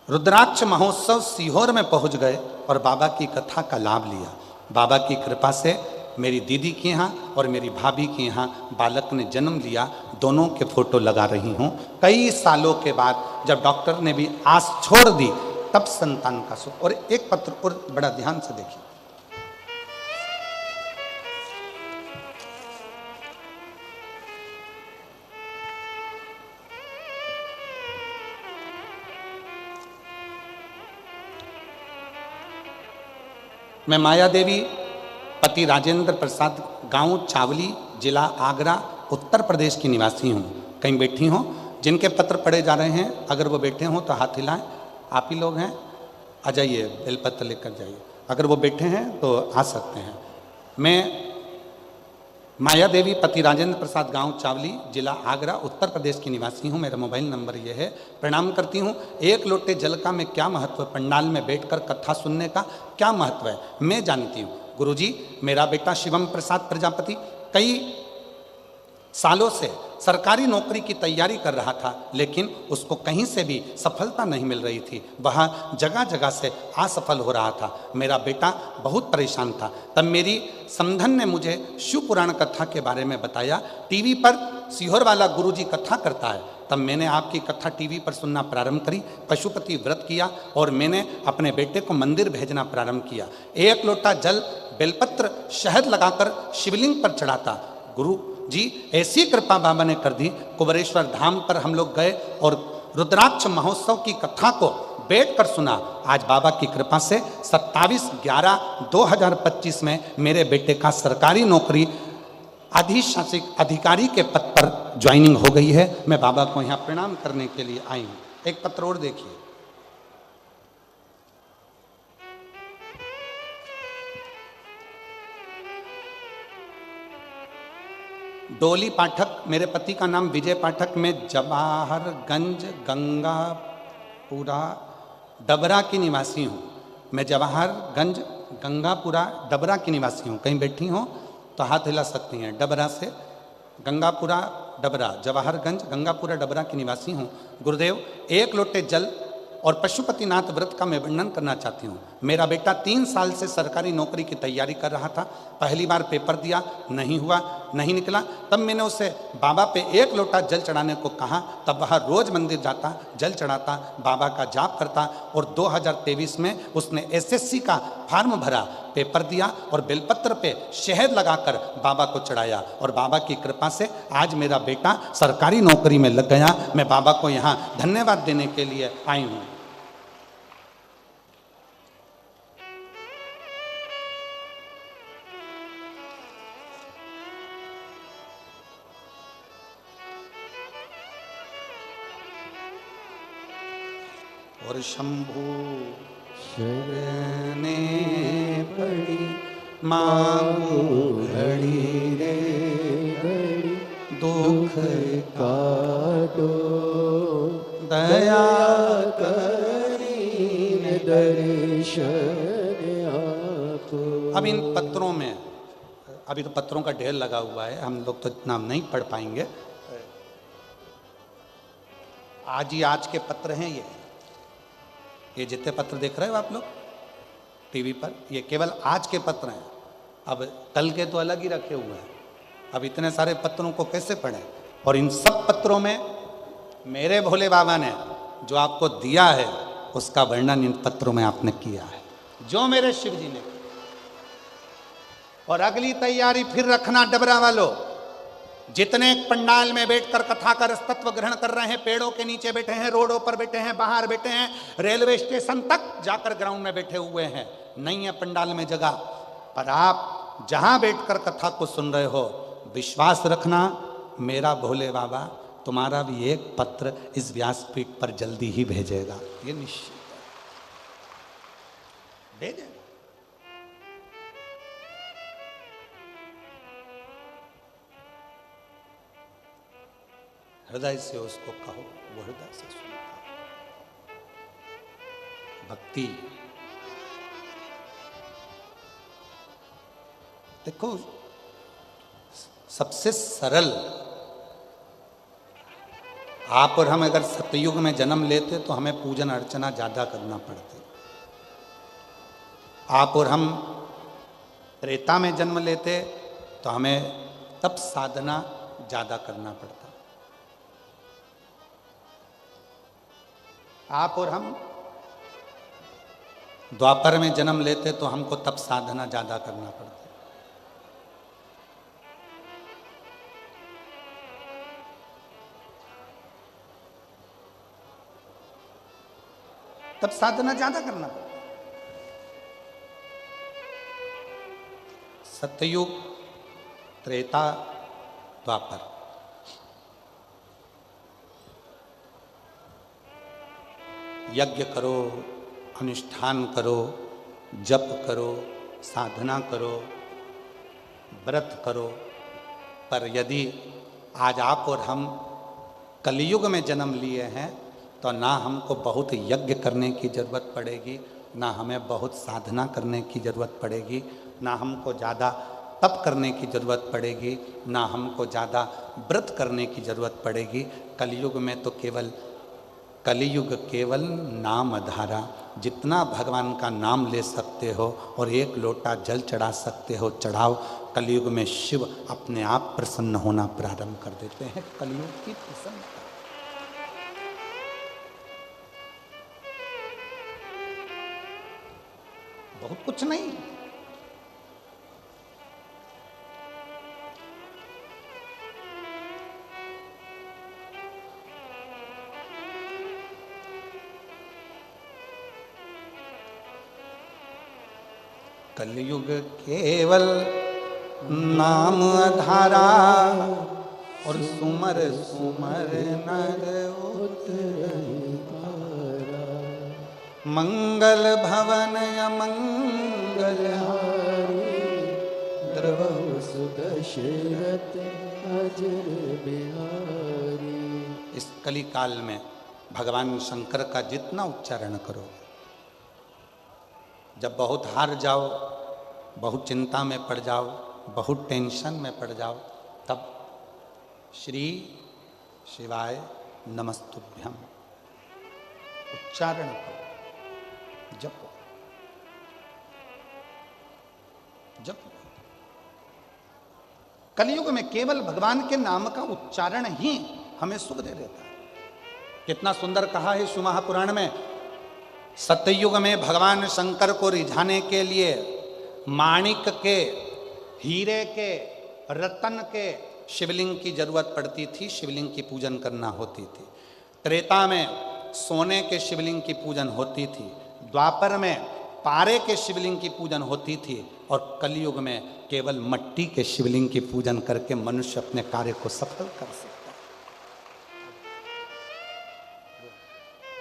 रुद्राक्ष महोत्सव सीहोर में पहुंच गए और बाबा की कथा का लाभ लिया। बाबा की कृपा से मेरी दीदी के यहाँ और मेरी भाभी के यहाँ बालक ने जन्म लिया। दोनों के फोटो लगा रही हूँ। कई सालों के बाद जब डॉक्टर ने भी आस छोड़ दी तब संतान का सुख। और एक पत्र और बड़ा ध्यान से देखिए, मैं माया देवी पति राजेंद्र प्रसाद, गांव चावली, जिला आगरा, उत्तर प्रदेश की निवासी हूँ। कहीं बैठी हो जिनके पत्र पढ़े जा रहे हैं, अगर वो बैठे हों तो हाथ हिलाएं। आप ही लोग हैं, आ जाइए, बेलपत्र लेकर जाइए। अगर वो बैठे हैं तो आ सकते हैं। मैं माया देवी पति राजेंद्र प्रसाद, गांव चावली, जिला आगरा, उत्तर प्रदेश की निवासी हूँ। मेरा मोबाइल नंबर ये है। प्रणाम करती हूँ। एक लोटे जल का मैं क्या महत्व है, पंडाल में बैठकर कथा सुनने का क्या महत्व है, मैं जानती हूँ। गुरुजी, मेरा बेटा शिवम प्रसाद प्रजापति कई सालों से सरकारी नौकरी की तैयारी कर रहा था, लेकिन उसको कहीं से भी सफलता नहीं मिल रही थी। वह जगह जगह से असफल हो रहा था। मेरा बेटा बहुत परेशान था। तब मेरी समधन ने मुझे शिव पुराण कथा के बारे में बताया। टीवी पर सीहोर वाला गुरुजी कथा करता है। तब मैंने आपकी कथा टीवी पर सुनना प्रारंभ करी, पशुपति व्रत किया और मैंने अपने बेटे को मंदिर भेजना प्रारंभ किया। एक लोटा जल, बेलपत्र, शहद लगाकर शिवलिंग पर चढ़ाता। गुरु जी ऐसी कृपा बाबा ने कर दी। कुबरेश्वर धाम पर हम लोग गए और रुद्राक्ष महोत्सव की कथा को बैठकर सुना। आज बाबा की कृपा से 27/11/2025 में मेरे बेटे का सरकारी नौकरी अधिशासिक अधिकारी के पद पर ज्वाइनिंग हो गई है। मैं बाबा को यहाँ प्रणाम करने के लिए आई हूँ। एक पत्र और देखिए, डोली पाठक, मेरे पति का नाम विजय पाठक, मैं जवाहरगंज गंगापुरा डबरा की निवासी हूँ। मैं जवाहरगंज गंगापुरा डबरा की निवासी हूँ। कहीं बैठी हो तो हाथ हिला सकती हैं। डबरा से गंगापुरा डबरा, जवाहरगंज गंगापुरा डबरा की निवासी हूँ। गुरुदेव, एक लोटे जल और पशुपतिनाथ व्रत का मैं वर्णन करना चाहती हूँ। मेरा बेटा 3 साल से सरकारी नौकरी की तैयारी कर रहा था। पहली बार पेपर दिया, नहीं हुआ, नहीं निकला। तब मैंने उसे बाबा पे एक लोटा जल चढ़ाने को कहा। तब वह रोज मंदिर जाता, जल चढ़ाता, बाबा का जाप करता और 2023 में उसने एसएससी का फॉर्म भरा, पेपर दिया और बेलपत्र पे शहद लगाकर बाबा को चढ़ाया और बाबा की कृपा से आज मेरा बेटा सरकारी नौकरी में लग गया। मैं बाबा को यहाँ धन्यवाद देने के लिए आई हूँ। और शंभू शरणे पड़ी मांगू घड़ी रे घड़ी दुख काटो दया करीन दर्शन आपो। अब इन पत्रों में, अभी तो पत्रों का ढेर लगा हुआ है, हम लोग तो इतना नहीं पढ़ पाएंगे। आज के पत्र हैं ये जितने पत्र देख रहे हो आप लोग टीवी पर, ये केवल आज के पत्र हैं। अब कल के तो अलग ही रखे हुए हैं। अब इतने सारे पत्रों को कैसे पढ़ें? और इन सब पत्रों में मेरे भोले बाबा ने जो आपको दिया है उसका वर्णन इन पत्रों में आपने किया है, जो मेरे शिव जी ने। और अगली तैयारी फिर रखना डबरा वालों, जितने पंडाल में बैठकर कथा का रसतत्व ग्रहण कर रहे हैं, पेड़ों के नीचे बैठे हैं, रोडों पर बैठे हैं, बाहर बैठे हैं, रेलवे स्टेशन तक जाकर ग्राउंड में बैठे हुए हैं, नहीं है पंडाल में जगह, पर आप जहां बैठकर कथा को सुन रहे हो, विश्वास रखना मेरा भोले बाबा तुम्हारा भी एक पत्र इस व्यासपीठ पर जल्दी ही भेजेगा। ये निश्चित भेजेगा। हृदय से उसको कहो, वो हृदय से सुनता। भक्ति देखो, सबसे सरल आप और हम अगर सतयुग में जन्म लेते तो हमें पूजन अर्चना ज़्यादा करना पड़ती। आप और हम त्रेता में जन्म लेते तो हमें तप साधना ज़्यादा करना पड़ता। आप और हम द्वापर में जन्म लेते तो हमको तप साधना ज़्यादा करना पड़ता। तब साधना ज्यादा करना पड़ता। सतयुग, त्रेता, द्वापर, यज्ञ करो, अनुष्ठान करो, जप करो, साधना करो, व्रत करो, पर यदि आज आप और हम कलयुग में जन्म लिए हैं तो ना हमको बहुत यज्ञ करने की ज़रूरत पड़ेगी, ना हमें बहुत साधना करने की ज़रूरत पड़ेगी, ना हमको ज़्यादा तप करने की ज़रूरत पड़ेगी, ना हमको ज़्यादा व्रत करने की ज़रूरत पड़ेगी। कलयुग में तो कलयुग केवल नाम धारा, जितना भगवान का नाम ले सकते हो और एक लोटा जल चढ़ा सकते हो चढ़ाओ। कलयुग में शिव अपने आप प्रसन्न होना प्रारंभ कर देते हैं। कलयुग की प्रसन्नता, बहुत कुछ नहीं। कलयुग केवल नाम आधारा और सुमर सुमर नर उतरहि पारा। मंगल भवन अमंगल हारी द्रवहु सुदशरथ अजर बिहारी। इस कली काल में भगवान शंकर का जितना उच्चारण करो, जब बहुत हार जाओ, बहुत चिंता में पड़ जाओ, बहुत टेंशन में पड़ जाओ, तब श्री शिवाय नमस्तुभ्यम उच्चारण करो, जपो जपो। कलयुग में केवल भगवान के नाम का उच्चारण ही हमें सुख दे देता है। कितना सुंदर कहा है शिव महापुराण में, सतयुग में भगवान शंकर को रिझाने के लिए माणिक के, हीरे के, रतन के शिवलिंग की जरूरत पड़ती थी, शिवलिंग की पूजन करना होती थी। त्रेता में सोने के शिवलिंग की पूजन होती थी, द्वापर में पारे के शिवलिंग की पूजन होती थी, और कलयुग में केवल मट्टी के शिवलिंग की पूजन करके मनुष्य अपने कार्य को सफल कर सकता है।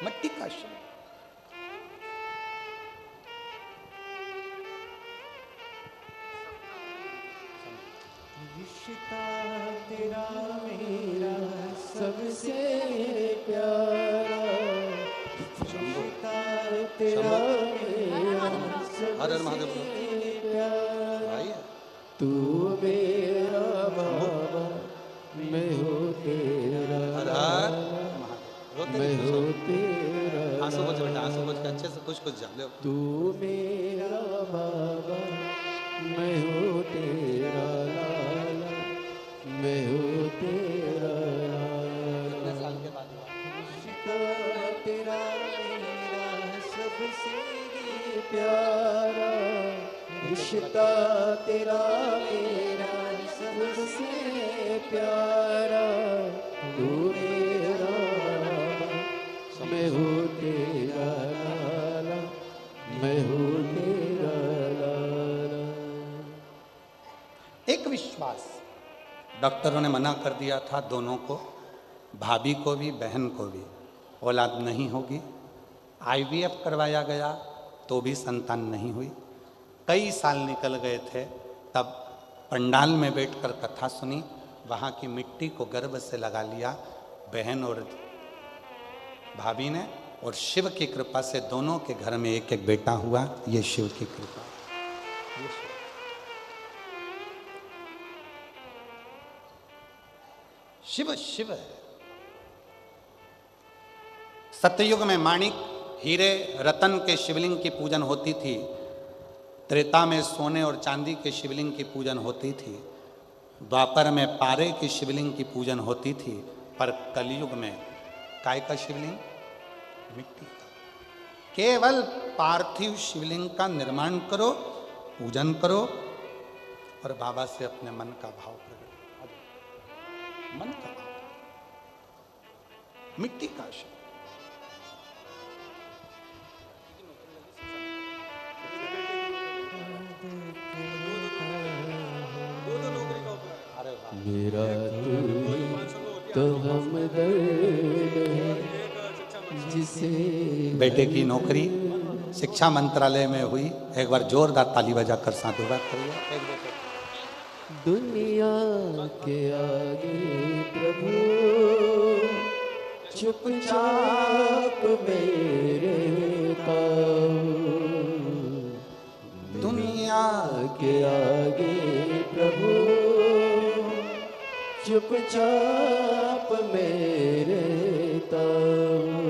मट्टी का शिवलिंग, रिश्ता तेरा मेरा सबसे प्यारा, रिश्ता तेरा मेरा हर हर महादेव सबसे प्यारा। भाई तू मेरा बाबा, मैं हूँ तेरा हर हर महादेव। मैं हूँ तेरा आंसू पोछ बेटा, आंसू पोछ के अच्छे से कुछ जा लो। तू मेरा बाबा, मैं हूँ तेरा लाला, मैं हूँ तेरा कितने लाला। साल के बाद हुआ? रिश्ता तेरा मेरा सबसे प्यारा, रिश्ता तेरा मेरा सबसे प्यारा। तू मेरा बाबा, मैं हूँ तेरा लाला, मैं हूँ तेरा लाला। एक विश्वास, डॉक्टरों ने मना कर दिया था दोनों को, भाभी को भी बहन को भी, औलाद नहीं होगी। आईवीएफ करवाया गया तो भी संतान नहीं हुई। कई साल निकल गए थे, तब पंडाल में बैठकर कथा सुनी, वहाँ की मिट्टी को गर्भ से लगा लिया बहन और भाभी ने, और शिव की कृपा से दोनों के घर में एक एक बेटा हुआ। ये शिव की कृपा, ये शिव शिव है। सतयुग में माणिक, हीरे, रतन के शिवलिंग की पूजन होती थी। त्रेता में सोने और चांदी के शिवलिंग की पूजन होती थी। द्वापर में पारे की शिवलिंग की पूजन होती थी। पर कलयुग में काय का शिवलिंग? मिट्टी का। केवल पार्थिव शिवलिंग का निर्माण करो, पूजन करो और बाबा से अपने मन का भाव प्रकट करो। मन का भाव, मिट्टी का शिव। मेरा तो हमदर्द है जिसे बेटे की नौकरी शिक्षा मंत्रालय में हुई। एक बार जोरदार ताली बजाकर साधुवाद करिए। एक बेटे दुनिया के आगे प्रभु चुपचाप मेरे काम, दुनिया के आगे प्रभु चुपचाप मेरे ताऊ,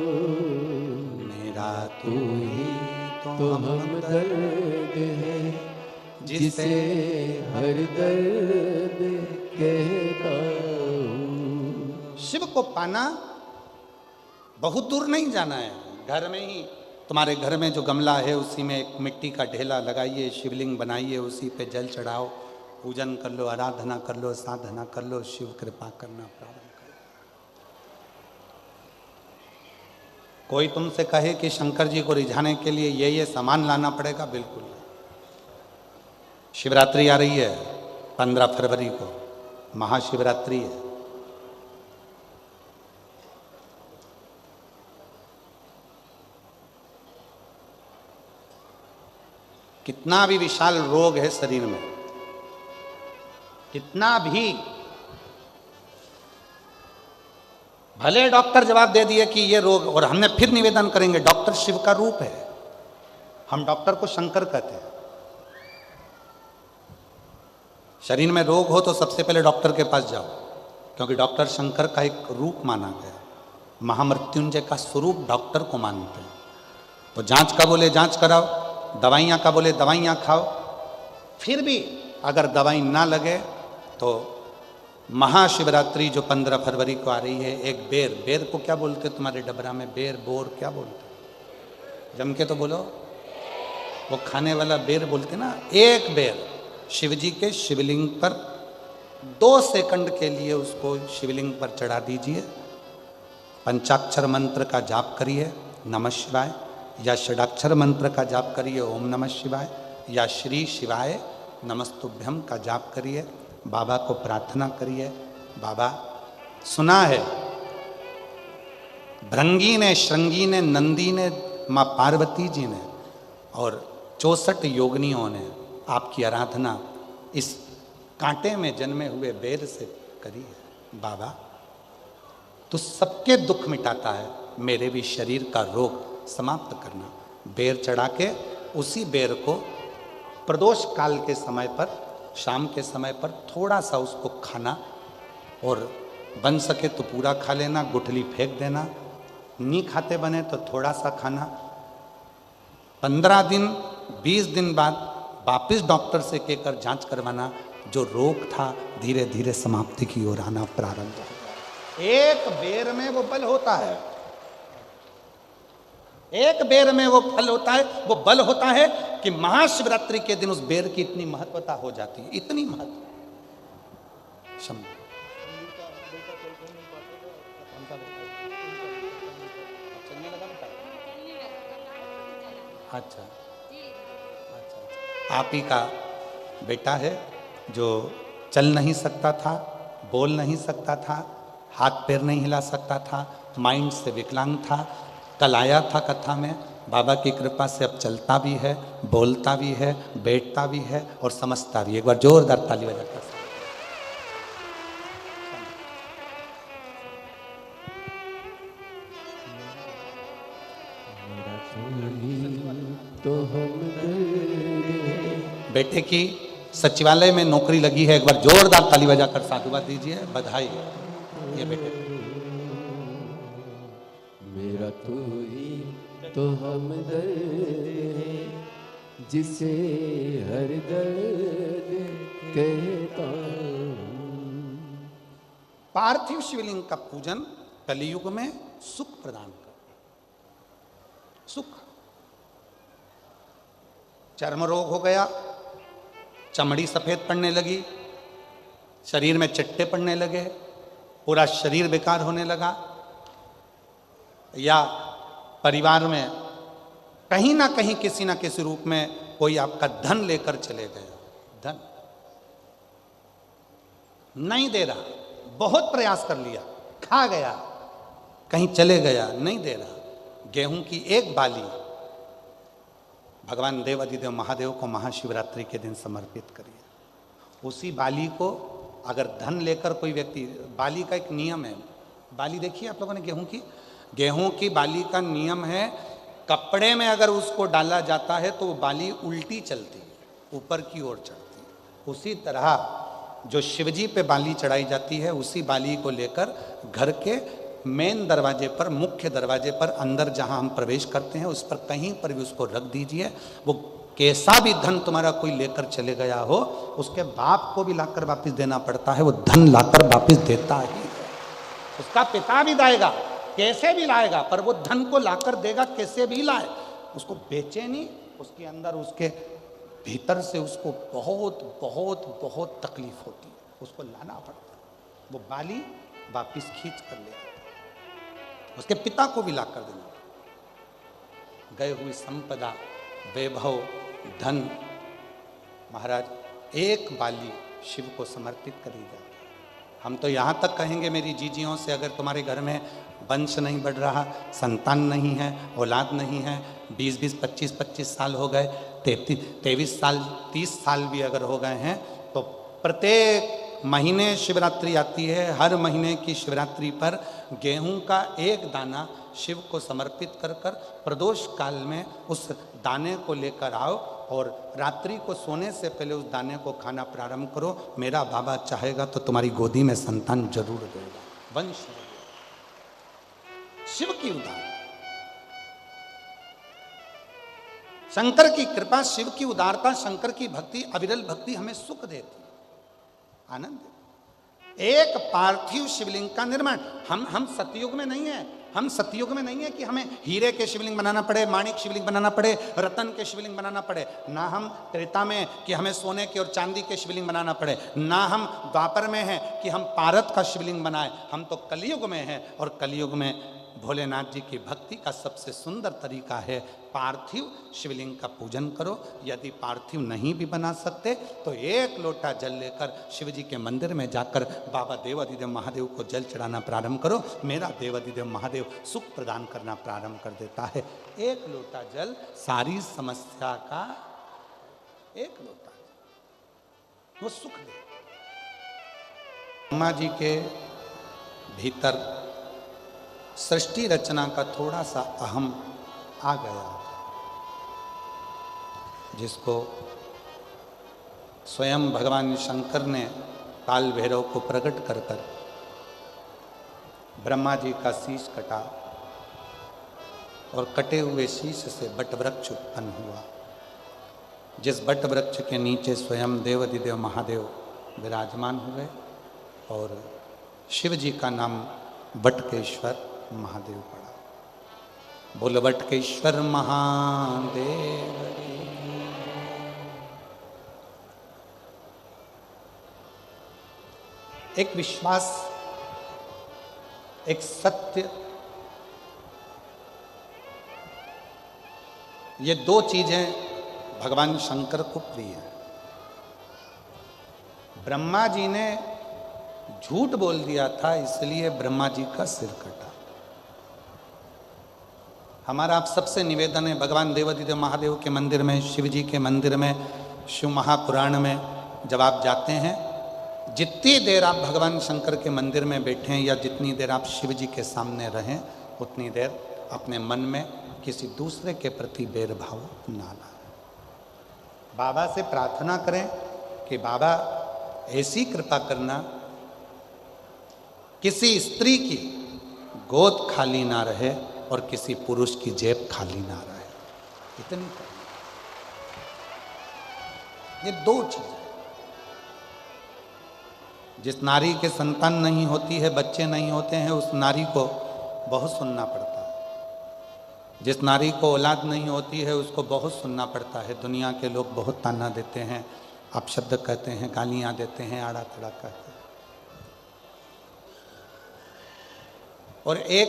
मेरा तू ही तो हमदर्द है जिसे हर दर्द कहता हूँ। शिव को पाना बहुत दूर नहीं जाना है। घर में ही, तुम्हारे घर में जो गमला है उसी में एक मिट्टी का ढेला लगाइए, शिवलिंग बनाइए, उसी पे जल चढ़ाओ, पूजन कर लो, आराधना कर लो, साधना कर लो, शिव कृपा करना प्रारंभ करो। कोई तुमसे कहे कि शंकर जी को रिझाने के लिए ये सामान लाना पड़ेगा, बिल्कुल नहीं। शिवरात्रि आ रही है 15 फरवरी को, महाशिवरात्रि है। कितना भी विशाल रोग है शरीर में, कितना भी, भले डॉक्टर जवाब दे दिए कि ये रोग, और हमने फिर निवेदन करेंगे डॉक्टर शिव का रूप है। हम डॉक्टर को शंकर कहते हैं। शरीर में रोग हो तो सबसे पहले डॉक्टर के पास जाओ, क्योंकि डॉक्टर शंकर का एक रूप माना गया। महामृत्युंजय का स्वरूप डॉक्टर को मानते हैं। तो जांच का बोले जांच कराओ, दवाइयाँ का बोले दवाइयाँ खाओ। फिर भी अगर दवाई ना लगे तो महाशिवरात्रि जो 15 फरवरी को आ रही है, एक बेर, बेर को क्या बोलते तुम्हारे डबरा में? बेर, बोर क्या बोलते? जम के तो बोलो। वो खाने वाला बेर बोलते ना। एक बेर शिव जी के शिवलिंग पर 2 सेकंड के लिए उसको शिवलिंग पर चढ़ा दीजिए। पंचाक्षर मंत्र का जाप करिए, नमः शिवाय, या षडाक्षर मंत्र का जाप करिए, ओम नमः शिवाय, या श्री शिवाय नमस्तुभ्यम का जाप करिए। बाबा को प्रार्थना करिए, बाबा सुना है भृंगी ने, श्रृंगी ने, नंदी ने, माँ पार्वती जी ने और 64 योगिनियों ने आपकी आराधना इस कांटे में जन्मे हुए बेर से करी है। बाबा तो सबके दुख मिटाता है, मेरे भी शरीर का रोग समाप्त करना। बेर चढ़ा के उसी बेर को प्रदोष काल के समय पर, शाम के समय पर थोड़ा सा उसको खाना, और बन सके तो पूरा खा लेना, गुठली फेंक देना। नहीं खाते बने तो थोड़ा सा खाना। 15 दिन 20 दिन बाद वापिस डॉक्टर से कहकर जांच करवाना। जो रोग था धीरे धीरे समाप्ति की ओर आना प्रारंभ हो। एक बेर में वो बल होता है, एक बेर में वो फल होता है, वो बल होता है कि महाशिवरात्रि के दिन उस बेर की इतनी महत्वता हो जाती है, इतनी महत्व। अच्छा, आप ही का बेटा है जो चल नहीं सकता था, बोल नहीं सकता था, हाथ पैर नहीं हिला सकता था, माइंड से विकलांग था। कल आया था कथा में, बाबा की कृपा से अब चलता भी है, बोलता भी है, बैठता भी है और समझता भी। एक बार जोरदार ताली बजाकर। तो हम बेटे की सचिवालय में नौकरी लगी है, एक बार जोरदार ताली बजाकर साधुवाद दीजिए, बधाई। ये बेटे मेरा तेरा तू ही तो हमदर्द है, जिसे हर दर्द कहता हूँ। पार्थिव शिवलिंग का पूजन कलियुग में सुख प्रदान कर, सुख। चर्म रोग हो गया, चमड़ी सफेद पड़ने लगी, शरीर में चिट्टे पड़ने लगे, पूरा शरीर बेकार होने लगा, या परिवार में कहीं ना कहीं किसी ना किसी रूप में कोई आपका धन लेकर चले गए, धन नहीं दे रहा, बहुत प्रयास कर लिया, खा गया, कहीं चले गया, नहीं दे रहा। गेहूं की एक बाली भगवान देवाधिदेव महादेव को महाशिवरात्रि के दिन समर्पित करिए। उसी बाली को अगर धन लेकर कोई व्यक्ति, बाली का एक नियम है, बाली देखिए आप लोगों ने गेहूं की बाली का नियम है, कपड़े में अगर उसको डाला जाता है तो वो बाली उल्टी चलती है, ऊपर की ओर चढ़ती है। उसी तरह जो शिवजी पे बाली चढ़ाई जाती है, उसी बाली को लेकर घर के मेन दरवाजे पर, मुख्य दरवाजे पर अंदर जहां हम प्रवेश करते हैं, उस पर कहीं पर भी उसको रख दीजिए। वो कैसा भी धन तुम्हारा कोई लेकर चले गया हो, उसके बाप को भी लाकर वापस देना पड़ता है, वो धन लाकर वापस देता ही। उसका पिता भी लाएगा, कैसे भी लाएगा, पर वो धन को लाकर देगा, कैसे भी लाए, उसको बेचे नहीं, उसके अंदर, उसके भीतर से उसको बहुत बहुत बहुत तकलीफ होती है, उसको लाना पड़ता है। वो बाली वापिस खींच कर ले, उसके पिता को भी लाकर देना। गए हुई संपदा, वैभव, धन, महाराज एक बाली शिव को समर्पित करी जाए। हम तो यहाँ तक कहेंगे मेरी जीजियों से, अगर तुम्हारे घर में वंश नहीं बढ़ रहा, संतान नहीं है, औलाद नहीं है, 20-20, 25-25 साल हो गए, 23 साल, 30 साल भी अगर हो गए हैं, तो प्रत्येक महीने शिवरात्रि आती है, हर महीने की शिवरात्रि पर गेहूं का एक दाना शिव को समर्पित कर कर प्रदोष काल में उस दाने को लेकर आओ और रात्रि को सोने से पहले उस दाने को खाना प्रारंभ करो। मेरा बाबा चाहेगा तो तुम्हारी गोदी में संतान जरूर देगा, वंश। शिव की उदारता, शंकर की कृपा, शिव की उदारता, शंकर की भक्ति, अविरल भक्ति हमें सुख देती, आनंद। एक पार्थिव शिवलिंग का निर्माण, हम सतयुग में नहीं है, हम सतयुग में नहीं है कि हमें हीरे के शिवलिंग बनाना पड़े, माणिक शिवलिंग बनाना पड़े, रतन के शिवलिंग बनाना पड़े, ना हम त्रेता में कि हमें सोने के और चांदी के शिवलिंग बनाना पड़े, ना हम द्वापर में हैं कि हम पारद का शिवलिंग बनाए। हम तो कलयुग में हैं, और कलयुग में भोलेनाथ जी की भक्ति का सबसे सुंदर तरीका है पार्थिव शिवलिंग का पूजन करो। यदि पार्थिव नहीं भी बना सकते तो एक लोटा जल लेकर शिव जी के मंदिर में जाकर बाबा देवाधिदेव महादेव को जल चढ़ाना प्रारंभ करो। मेरा देवाधिदेव महादेव सुख प्रदान करना प्रारंभ कर देता है। एक लोटा जल सारी समस्या का, एक लोटा वो सुख दे। ब्रह्मा जी के भीतर सृष्टि रचना का थोड़ा सा अहम आ गया, जिसको स्वयं भगवान शंकर ने काल भैरव को प्रकट कर कर ब्रह्मा जी का शीश कटा, और कटे हुए शीश से बट वृक्ष उत्पन्न हुआ, जिस बट वृक्ष के नीचे स्वयं देवाधिदेव महादेव विराजमान हुए, और शिव जी का नाम बटकेश्वर महादेव पड़ा। बोल बटकेश्वर महादेव। एक विश्वास, एक सत्य, ये दो चीजें भगवान शंकर को प्रिय हैं। ब्रह्मा जी ने झूठ बोल दिया था, इसलिए ब्रह्मा जी का सिर कटा। हमारा आप सबसे निवेदन है, भगवान देवाधिदेव महादेव के मंदिर में, शिव जी के मंदिर में, शिव महापुराण में जब आप जाते हैं, जितनी देर आप भगवान शंकर के मंदिर में बैठें या जितनी देर आप शिव जी के सामने रहें, उतनी देर अपने मन में किसी दूसरे के प्रति भेदभाव ना लाएं। बाबा से प्रार्थना करें कि बाबा ऐसी कृपा करना, किसी स्त्री की गोद खाली ना रहे, और किसी पुरुष की जेब खाली ना रहे, इतनी करनी। ये दो चीजें। जिस नारी के संतान नहीं होती है, बच्चे नहीं होते हैं, उस नारी को बहुत सुनना पड़ता है। जिस नारी को औलाद नहीं होती है, उसको बहुत सुनना पड़ता है। दुनिया के लोग बहुत ताना देते हैं, अपशब्द कहते हैं, गालियां देते हैं, आड़ा तड़ा कहते हैं। और एक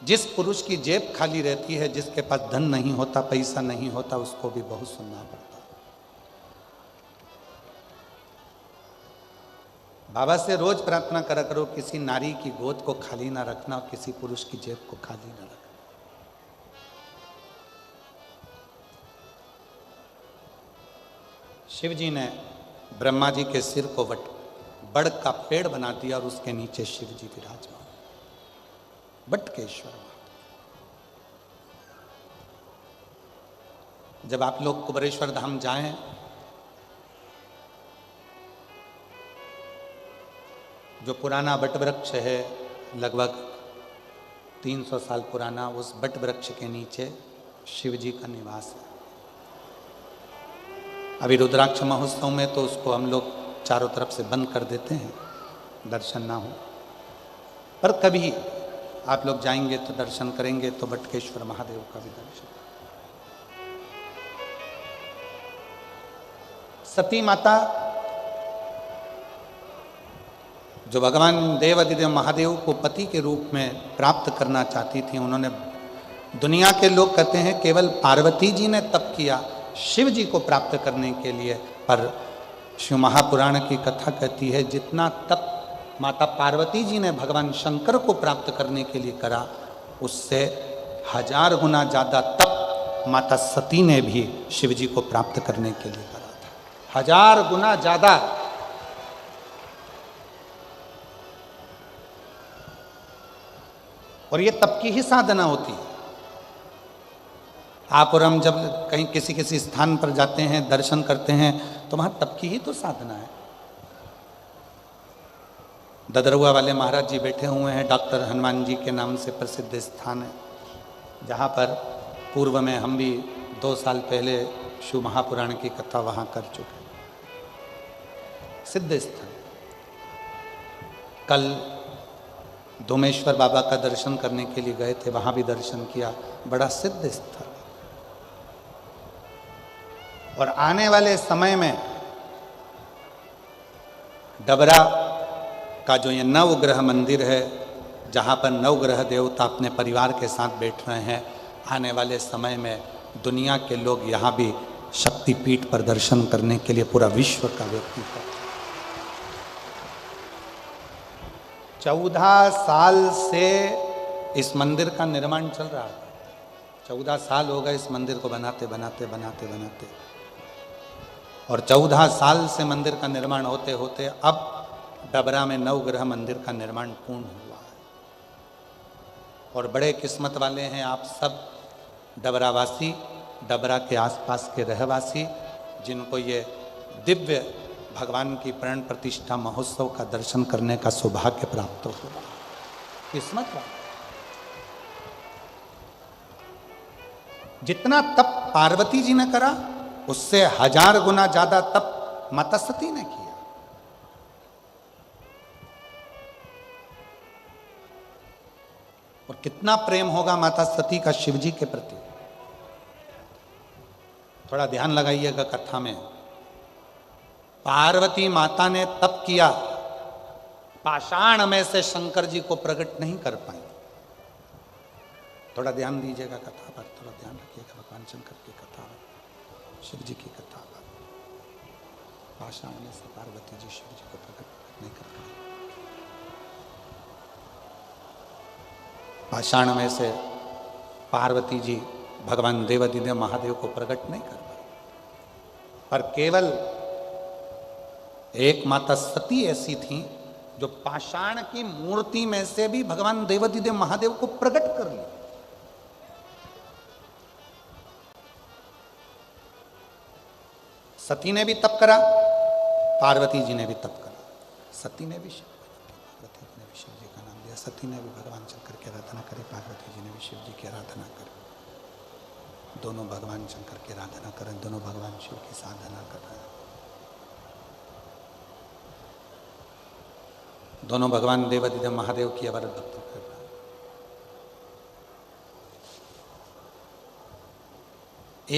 जिस पुरुष की जेब खाली रहती है, जिसके पास धन नहीं होता, पैसा नहीं होता, उसको भी बहुत सुनना पड़ता है। बाबा से रोज प्रार्थना करा करो, किसी नारी की गोद को खाली ना रखना और किसी पुरुष की जेब को खाली ना रखना। शिव जी ने ब्रह्मा जी के सिर को बड़ का पेड़ बना दिया और उसके नीचे शिव जी विराजमान, बटकेश्वर। जब आप लोग कुबेरेश्वर धाम जाएं, जो पुराना बट वृक्ष है, लगभग 300 साल पुराना, उस बट वृक्ष के नीचे शिव जी का निवास है। अभी रुद्राक्ष महोत्सव में तो उसको हम लोग चारों तरफ से बंद कर देते हैं, दर्शन ना हो। पर कभी आप लोग जाएंगे तो दर्शन करेंगे तो बटकेश्वर महादेव का भी दर्शन। सती माता जो भगवान देवादिदेव महादेव को पति के रूप में प्राप्त करना चाहती थी, उन्होंने, दुनिया के लोग कहते हैं केवल पार्वती जी ने तप किया शिव जी को प्राप्त करने के लिए, पर शिव महापुराण की कथा कहती है जितना तप माता पार्वती जी ने भगवान शंकर को प्राप्त करने के लिए करा, उससे 1000 गुना ज़्यादा तप माता सती ने भी शिव जी को प्राप्त करने के लिए करा था। 1000 गुना ज़्यादा। और ये तप की ही साधना होती है। आप और हम जब कहीं किसी स्थान पर जाते हैं, दर्शन करते हैं, तो वहाँ तप की ही तो साधना है। ददरुआ वाले महाराज जी बैठे हुए हैं, डॉक्टर हनुमान जी के नाम से प्रसिद्ध स्थान है, जहाँ पर पूर्व में हम भी 2 साल पहले शिव महापुराण की कथा वहाँ कर चुके। सिद्ध स्थान। कल धूमेश्वर बाबा का दर्शन करने के लिए गए थे, वहां भी दर्शन किया, बड़ा सिद्ध स्थल। और आने वाले समय में डबरा का जो ये नवग्रह मंदिर है, जहां पर नवग्रह देवता अपने परिवार के साथ बैठ रहे हैं, आने वाले समय में दुनिया के लोग यहाँ भी शक्तिपीठ पर दर्शन करने के लिए पूरा विश्व का व्यक्ति है। 14 साल से इस मंदिर का निर्माण चल रहा है। 14 साल हो गए इस मंदिर को बनाते बनाते बनाते बनाते, और 14 साल से मंदिर का निर्माण होते होते अब डबरा में नवग्रह मंदिर का निर्माण पूर्ण हुआ है। और बड़े किस्मत वाले हैं आप सब डबरावासी, डबरा के आसपास के रहवासी, जिनको ये दिव्य भगवान की प्राण प्रतिष्ठा महोत्सव का दर्शन करने का सौभाग्य प्राप्त हो। किस्मत वाला। जितना तप पार्वती जी ने करा, उससे 1000 गुना ज्यादा तप माता सती ने किया। और कितना प्रेम होगा माता सती का शिव जी के प्रति। थोड़ा ध्यान लगाइएगा कथा में। पार्वती माता ने तप किया, पाषाण में से शंकर जी को प्रकट नहीं कर पाए। थोड़ा ध्यान दीजिएगा कथा पर, थोड़ा ध्यान रखिएगा। भगवान शंकर की कथा, शिव जी की कथा पर, पाषाण में से पार्वती जी शिव जी को प्रकट नहीं कर पाए। पाषाण में से पार्वती जी भगवान देवादिदेव महादेव को प्रकट नहीं कर पाए, पर केवल एक माता सती ऐसी थी जो पाषाण की मूर्ति में से भी भगवान देवादिदेव महादेव को प्रकट कर लिया। सती ने भी तप करा, पार्वती जी ने भी तप करा। सती ने भी शिव, पार्वती जी ने भी शिव जी का नाम लिया। गया। सती ने भी भगवान शंकर की आराधना करी, पार्वती जी ने भी शिव जी की आराधना करी। दोनों भगवान शंकर की आराधना कर रहे हैं, दोनों भगवान शिव की साधना कर रहे हैं। दोनों भगवान देवाधिदेव महादेव की अवर भक्ति कर रहे हैं।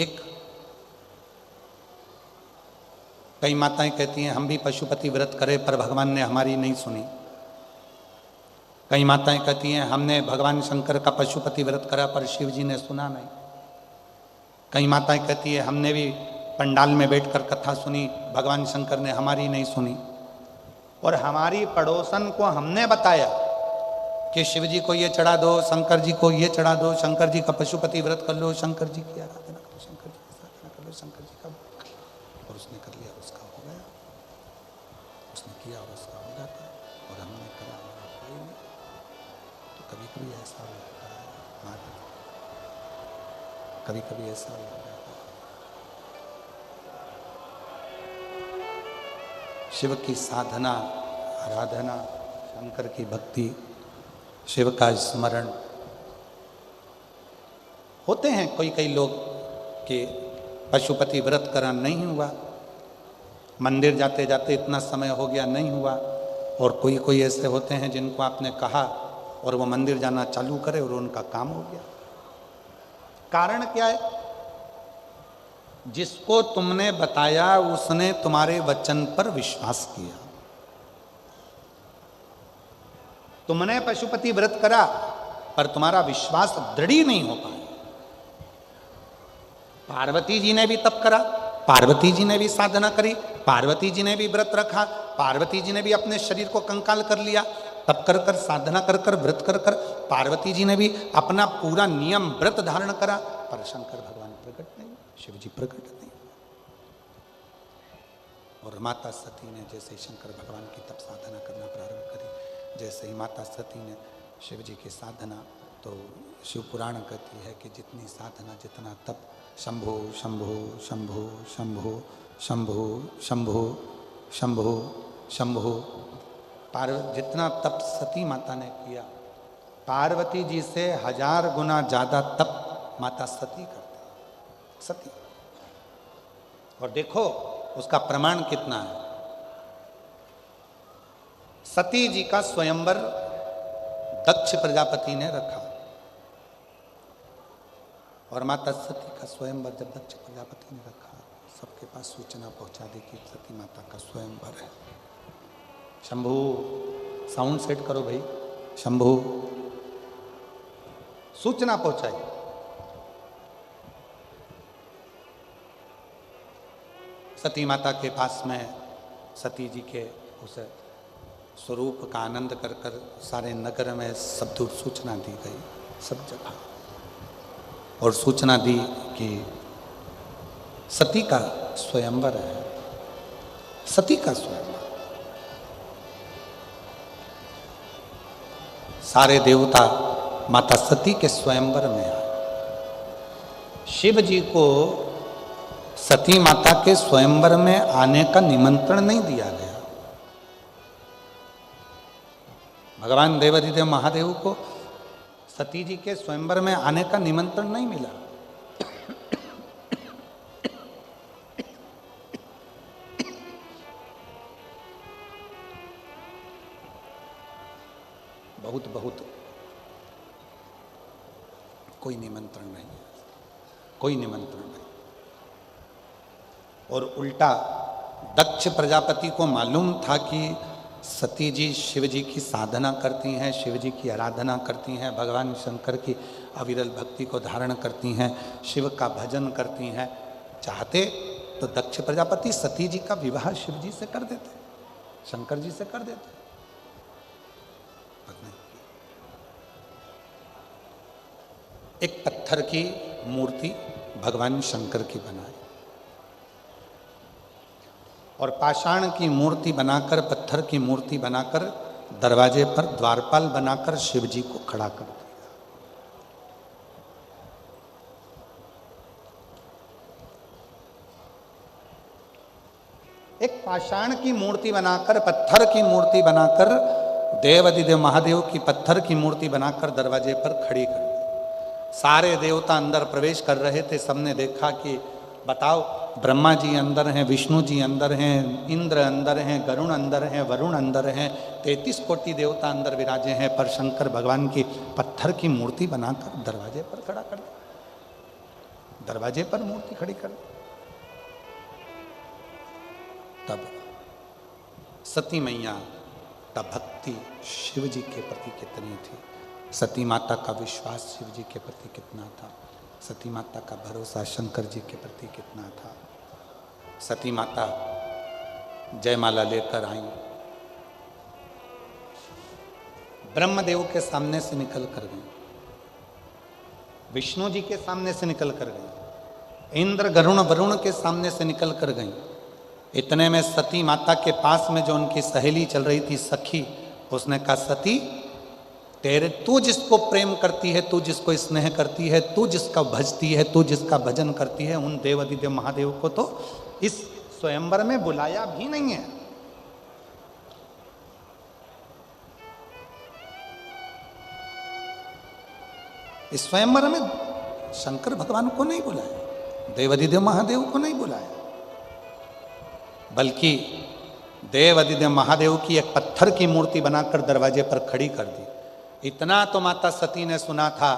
एक कई माताएं कहती हैं हम भी पशुपति व्रत करें पर भगवान ने हमारी नहीं सुनी। कई माताएं कहती हैं हमने भगवान शंकर का पशुपति व्रत करा पर शिव जी ने सुना नहीं। कई माताएं कहती है हमने भी पंडाल में बैठकर कथा सुनी, भगवान शंकर ने हमारी नहीं सुनी। और हमारी पड़ोसन को हमने बताया कि शिव जी को ये चढ़ा दो, शंकर जी को ये चढ़ा दो, शंकर जी का पशुपति व्रत कर लो, शंकर जी की आराधना करो, शंकर जी की साधना कर लो, शंकर जी का। और उसने कर लिया, उसका हो गया। उसने किया और उसका हो जाता है। और हमने करा हमारा कोई नहीं। तो कभी कभी ऐसा होता है हमारे, कभी कभी ऐसा हो जाता है। शिव की साधना, आराधना, शंकर की भक्ति, शिव का स्मरण होते हैं। कई लोग के पशुपति व्रत करा नहीं हुआ, मंदिर जाते जाते इतना समय हो गया नहीं हुआ। और कोई ऐसे होते हैं जिनको आपने कहा और वो मंदिर जाना चालू करे और उनका काम हो गया। कारण क्या है? जिसको तुमने बताया उसने तुम्हारे वचन पर विश्वास किया। तुमने पशुपति व्रत करा पर तुम्हारा विश्वास दृढ़ नहीं हो पाया। पार्वती जी ने भी तप करा, पार्वती जी ने भी साधना करी, पार्वती जी ने भी व्रत रखा, पार्वती जी ने भी अपने शरीर को कंकाल कर लिया, तप कर कर, साधना कर कर, व्रत कर कर पार्वती जी ने भी अपना पूरा नियम व्रत धारण करा। पर शंकर भगवान प्रकट नहीं, शिव जी प्रकट नहीं। और माता सती ने जैसे शंकर भगवान की तप साधना करना प्रारंभ करी, जैसे ही माता सती ने शिव जी की साधना, तो शिव पुराण कहती है कि जितनी साधना, जितना तप, शंभो शंभो शंभो शंभो शंभो शंभो शंभो शंभो, जितना तप सती माता ने किया, पार्वती जी से 1000 गुना ज्यादा तप माता सती करती, सती। और देखो उसका प्रमाण कितना है। सती जी का स्वयंवर दक्ष प्रजापति ने रखा, और माता सती का स्वयंवर जब दक्ष प्रजापति ने रखा, सबके पास सूचना पहुंचा दी कि सती माता का स्वयंवर है। शंभू, साउंड सेट करो भाई, शंभू, सूचना पहुंचाई। सती माता के पास में सती जी के उस स्वरूप का आनंद कर कर सारे नगर में सब दूर सूचना दी गई, सब जगह। और सूचना दी कि सती का स्वयंवर है, सती का स्वयंवर। सारे देवता माता सती के स्वयंवर में आए। शिव जी को सती माता के स्वयंवर में आने का निमंत्रण नहीं दिया गया। भगवान देवाधिदेव महादेव को सती जी के स्वयंवर में आने का निमंत्रण नहीं मिला। बहुत कोई निमंत्रण नहीं, कोई निमंत्रण नहीं। और उल्टा दक्ष प्रजापति को मालूम था कि सती जी शिव जी की साधना करती हैं, शिव जी की आराधना करती हैं, भगवान शंकर की अविरल भक्ति को धारण करती हैं, शिव का भजन करती हैं। चाहते तो दक्ष प्रजापति सती जी का विवाह शिव जी से कर देते, शंकर जी से कर देते, पर नहीं। एक पत्थर की मूर्ति भगवान शंकर की बनाई, और पाषाण की मूर्ति बनाकर, पत्थर की मूर्ति बनाकर दरवाजे पर द्वारपाल बनाकर शिव जी को खड़ा कर दिया। एक पाषाण की मूर्ति बनाकर, पत्थर की मूर्ति बनाकर देवाधिदेव महादेव की पत्थर की मूर्ति बनाकर दरवाजे पर खड़ी कर दी। सारे देवता अंदर प्रवेश कर रहे थे। सबने देखा कि बताओ, ब्रह्मा जी अंदर हैं, विष्णु जी अंदर हैं, इंद्र अंदर हैं, गरुण अंदर हैं, वरुण अंदर हैं, 33 कोटि देवता अंदर विराजे हैं, पर शंकर भगवान की पत्थर की मूर्ति बनाकर दरवाजे पर खड़ा कर दी। दरवाजे पर मूर्ति खड़ी कर दी। तब सती मैया का भक्ति शिव जी के प्रति कितनी थी, सती माता का विश्वास शिव जी के प्रति कितना था, सती माता का भरोसा शंकर जी के प्रति कितना था। सती माता जयमाला लेकर आई, ब्रह्मदेव के सामने से निकल कर गई, विष्णु जी के सामने से निकल कर गई, इंद्र गरुण वरुण के सामने से निकल कर गई। इतने में सती माता के पास में जो उनकी सहेली चल रही थी, सखी, उसने कहा, सती, तू जिसको प्रेम करती है, तू जिसको स्नेह करती है, तू जिसका भजती है, तू जिसका भजन करती है, उन देवाधिदेव महादेव को तो इस स्वयंवर में बुलाया भी नहीं है। इस स्वयंवर में शंकर भगवान को नहीं बुलाया, देवाधिदेव महादेव को नहीं बुलाया, बल्कि देवाधिदेव महादेव की एक पत्थर की मूर्ति बनाकर दरवाजे पर खड़ी कर दी। इतना तो माता सती ने सुना था,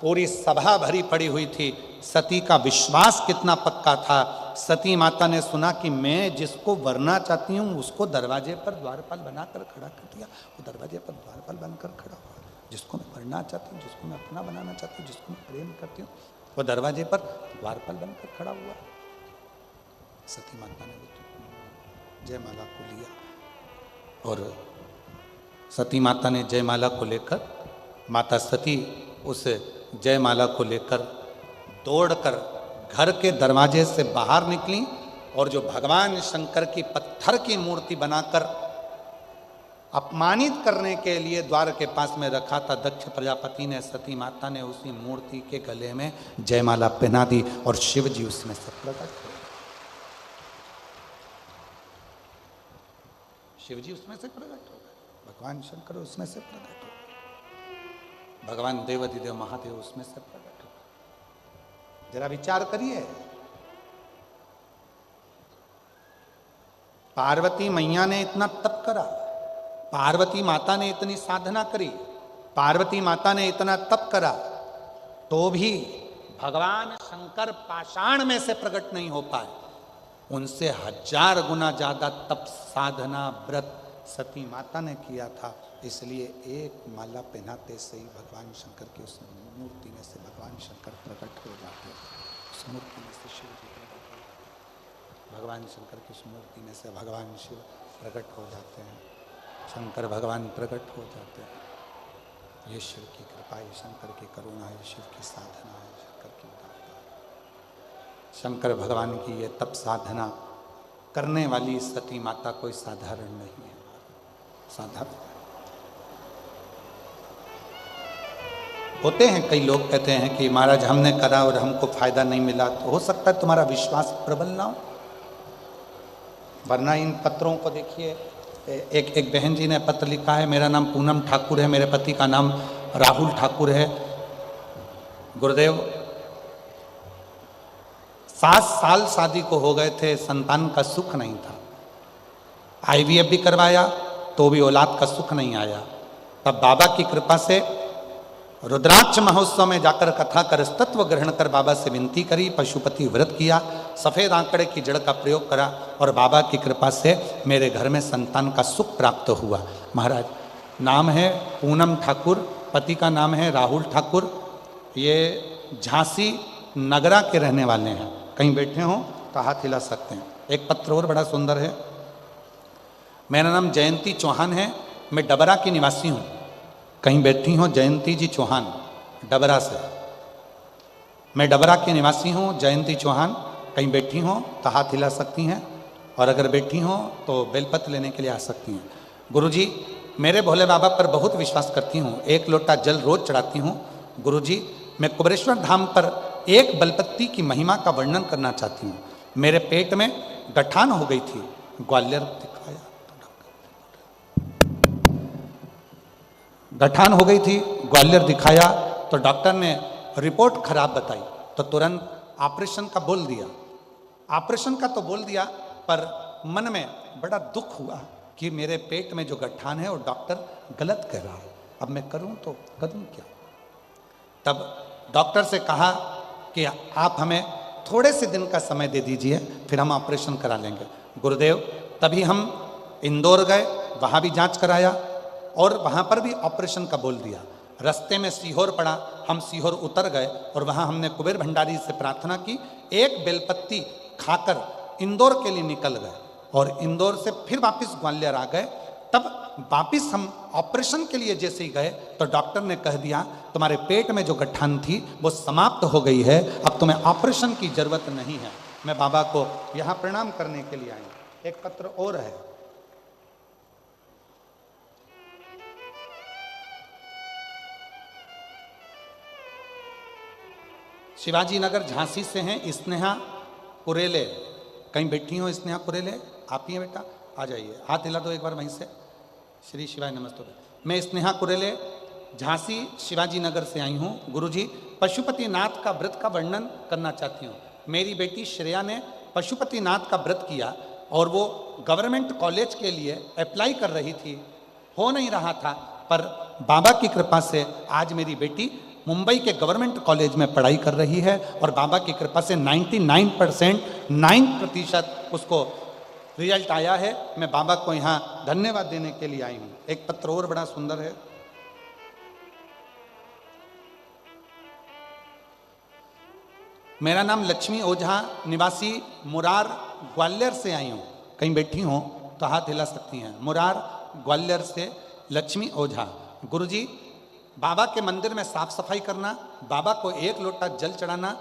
पूरी सभा भरी पड़ी हुई थी, सती का विश्वास कितना पक्का था। सती माता ने सुना कि मैं जिसको वरना चाहती हूँ उसको दरवाजे पर द्वारपाल बनाकर खड़ा कर दिया। वो दरवाजे पर द्वारपाल बनकर खड़ा हुआ। जिसको मैं वरना चाहती हूँ, जिसको मैं अपना बनाना चाहती हूँ, जिसको मैं प्रेम करती हूँ, वो दरवाजे पर द्वारपाल बनकर खड़ा हुआ। सती माता ने जयमाला को लिया और सती माता ने जयमाला को लेकर, माता सती उस जयमाला को लेकर दौड़कर घर के दरवाजे से बाहर निकली और जो भगवान शंकर की पत्थर की मूर्ति बनाकर अपमानित करने के लिए द्वार के पास में रखा था, दक्ष प्रजापति ने, सती माता ने उसी मूर्ति के गले में जयमाला पहना दी और शिव जी उसमें से प्रकट हुए। शिव जी उसमें से प्रकट हो गए, भगवान शंकर उसमें से प्रकट हो गए, भगवान देवाधिदेव महादेव उसमें से प्रकट हो गए। जरा विचार करिए, पार्वती मैया ने इतना तप करा, पार्वती माता ने इतनी साधना करी, पार्वती माता ने इतना तप करा, तो भी भगवान शंकर पाषाण में से प्रकट नहीं हो पाए। उनसे 1000 गुना ज्यादा तप, साधना, व्रत सती माता ने किया था। इसलिए एक माला पहनाते से ही भगवान शंकर की उस मूर्ति में से भगवान शंकर प्रकट हो जाते हैं। उस मूर्ति में से शिव जी प्रकट हो जाते हैं। भगवान शंकर की उस मूर्ति में से भगवान शिव प्रकट हो जाते हैं, शंकर भगवान प्रकट हो जाते हैं। ये शिव की कृपा है, शंकर की करुणा है, शिव की साधना है, शंकर की उदारता है। शंकर भगवान की ये तप साधना करने वाली सती माता कोई साधारण नहीं है, साधारण। होते हैं कई लोग कहते हैं कि महाराज हमने करा और हमको फायदा नहीं मिला, तो हो सकता है तुम्हारा विश्वास प्रबल ना हो, वरना इन पत्रों को देखिए। एक बहन जी ने पत्र लिखा है, मेरा नाम पूनम ठाकुर है, मेरे पति का नाम राहुल ठाकुर है। गुरुदेव 7 साल शादी को हो गए थे, संतान का सुख नहीं था, IVF भी करवाया तो भी औलाद का सुख नहीं आया। तब बाबा की कृपा से रुद्राक्ष महोत्सव में जाकर कथा कर तत्व ग्रहण कर बाबा से विनती करी, पशुपति व्रत किया, सफेद आंकड़े की जड़ का प्रयोग करा और बाबा की कृपा से मेरे घर में संतान का सुख प्राप्त हुआ। महाराज नाम है पूनम ठाकुर, पति का नाम है राहुल ठाकुर, ये झांसी नगरा के रहने वाले हैं। कहीं बैठे हों तो हाथ हिला सकते हैं। एक पत्र और बड़ा सुंदर है, मेरा नाम जयंती चौहान है, मैं डबरा की निवासी हूँ। कहीं बैठी हो जयंती जी चौहान, डबरा से, मैं डबरा की निवासी हूँ, जयंती चौहान, कहीं बैठी हो तो हाथ हिला सकती हैं, और अगर बैठी हो तो बेलपत्र लेने के लिए आ सकती हैं। गुरुजी मेरे भोले बाबा पर बहुत विश्वास करती हूँ, 1 लोटा जल रोज चढ़ाती हूँ। गुरुजी मैं कुबरेश्वर धाम पर एक बलपत्ती की महिमा का वर्णन करना चाहती हूँ। मेरे पेट में गठान हो गई थी, ग्वालियर दिखाया गठान हो गई थी, ग्वालियर दिखाया तो डॉक्टर ने रिपोर्ट खराब बताई, तो तुरंत ऑपरेशन का बोल दिया। ऑपरेशन का तो बोल दिया, पर मन में बड़ा दुख हुआ कि मेरे पेट में जो गठान है वो डॉक्टर गलत कह रहा है, अब मैं करूं तो करूं क्या। तब डॉक्टर से कहा कि आप हमें थोड़े से दिन का समय दे दीजिए, फिर हम ऑपरेशन करा लेंगे। गुरुदेव, तभी हम इंदौर गए, वहाँ भी जांच कराया और वहाँ पर भी ऑपरेशन का बोल दिया। रास्ते में सीहोर पड़ा, हम सीहोर उतर गए और वहाँ हमने कुबेर भंडारी से प्रार्थना की, एक बेलपत्ती खाकर इंदौर के लिए निकल गए और इंदौर से फिर वापस ग्वालियर आ गए। तब वापिस हम ऑपरेशन के लिए जैसे ही गए तो डॉक्टर ने कह दिया तुम्हारे पेट में जो गठान थी वो समाप्त हो गई है, अब तुम्हें ऑपरेशन की जरूरत नहीं है। मैं बाबा को यहाँ प्रणाम करने के लिए आई। एक पत्र और है, शिवाजी नगर झांसी से हैं स्नेहा कुरेले। कहीं बैठी हो स्नेहा कुरेले? आप ही हैं बेटा, आ जाइए, हाथ हिला दो एक बार वहीं से। श्री शिवाय नमस्ते। मैं स्नेहा कुरेले झांसी शिवाजी नगर से आई हूँ। गुरुजी, पशुपति नाथ का व्रत का वर्णन करना चाहती हूँ। मेरी बेटी श्रेया ने पशुपति नाथ का व्रत किया और वो गवर्नमेंट कॉलेज के लिए अप्लाई कर रही थी, हो नहीं रहा था, पर बाबा की कृपा से आज मेरी बेटी मुंबई के गवर्नमेंट कॉलेज में पढ़ाई कर रही है और बाबा की कृपा से 99% उसको रिजल्ट आया है। मैं बाबा को यहाँ धन्यवाद देने के लिए आई हूँ। एक पत्र और बड़ा सुंदर है, मेरा नाम लक्ष्मी ओझा, निवासी मुरार ग्वालियर से आई हूँ। कहीं बैठी हो तो हाथ हिला सकती हैं। मुरार ग्वालियर से लक्ष्मी ओझा। गुरुजी, बाबा के मंदिर में साफ सफाई करना, बाबा को एक लोटा जल चढ़ाना,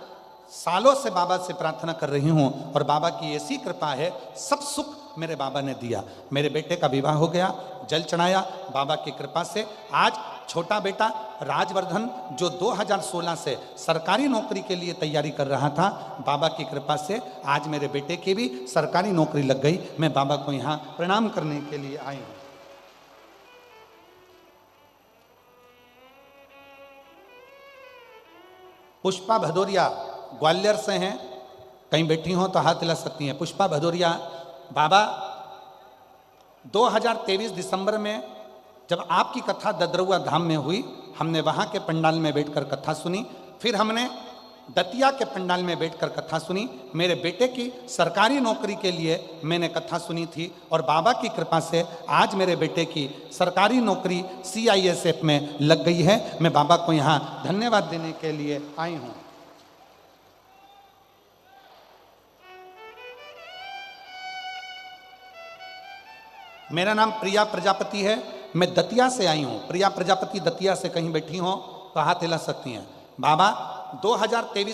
सालों से बाबा से प्रार्थना कर रही हूँ और बाबा की ऐसी कृपा है, सब सुख मेरे बाबा ने दिया। मेरे बेटे का विवाह हो गया, जल चढ़ाया बाबा की कृपा से। आज छोटा बेटा राजवर्धन जो 2016 से सरकारी नौकरी के लिए तैयारी कर रहा था, बाबा की कृपा से आज मेरे बेटे की भी सरकारी नौकरी लग गई। मैं बाबा को यहाँ प्रणाम करने के लिए आई हूँ। पुष्पा भदौरिया ग्वालियर से हैं, कहीं बैठी हो तो हाथ हिला सकती हैं। पुष्पा भदौरिया, बाबा 2023 दिसंबर में जब आपकी कथा ददरुआ धाम में हुई, हमने वहाँ के पंडाल में बैठकर कथा सुनी, फिर हमने दतिया के पंडाल में बैठकर कथा सुनी। मेरे बेटे की सरकारी नौकरी के लिए मैंने कथा सुनी थी और बाबा की कृपा से आज मेरे बेटे की सरकारी नौकरी CISF में लग गई है। मैं बाबा को यहाँ धन्यवाद देने के लिए आई हूँ। मेरा नाम प्रिया प्रजापति है, मैं दतिया से आई हूँ। प्रिया प्रजापति दतिया से कहीं बैठी हो तो हाथ हिला सकती हैं। बाबा 2013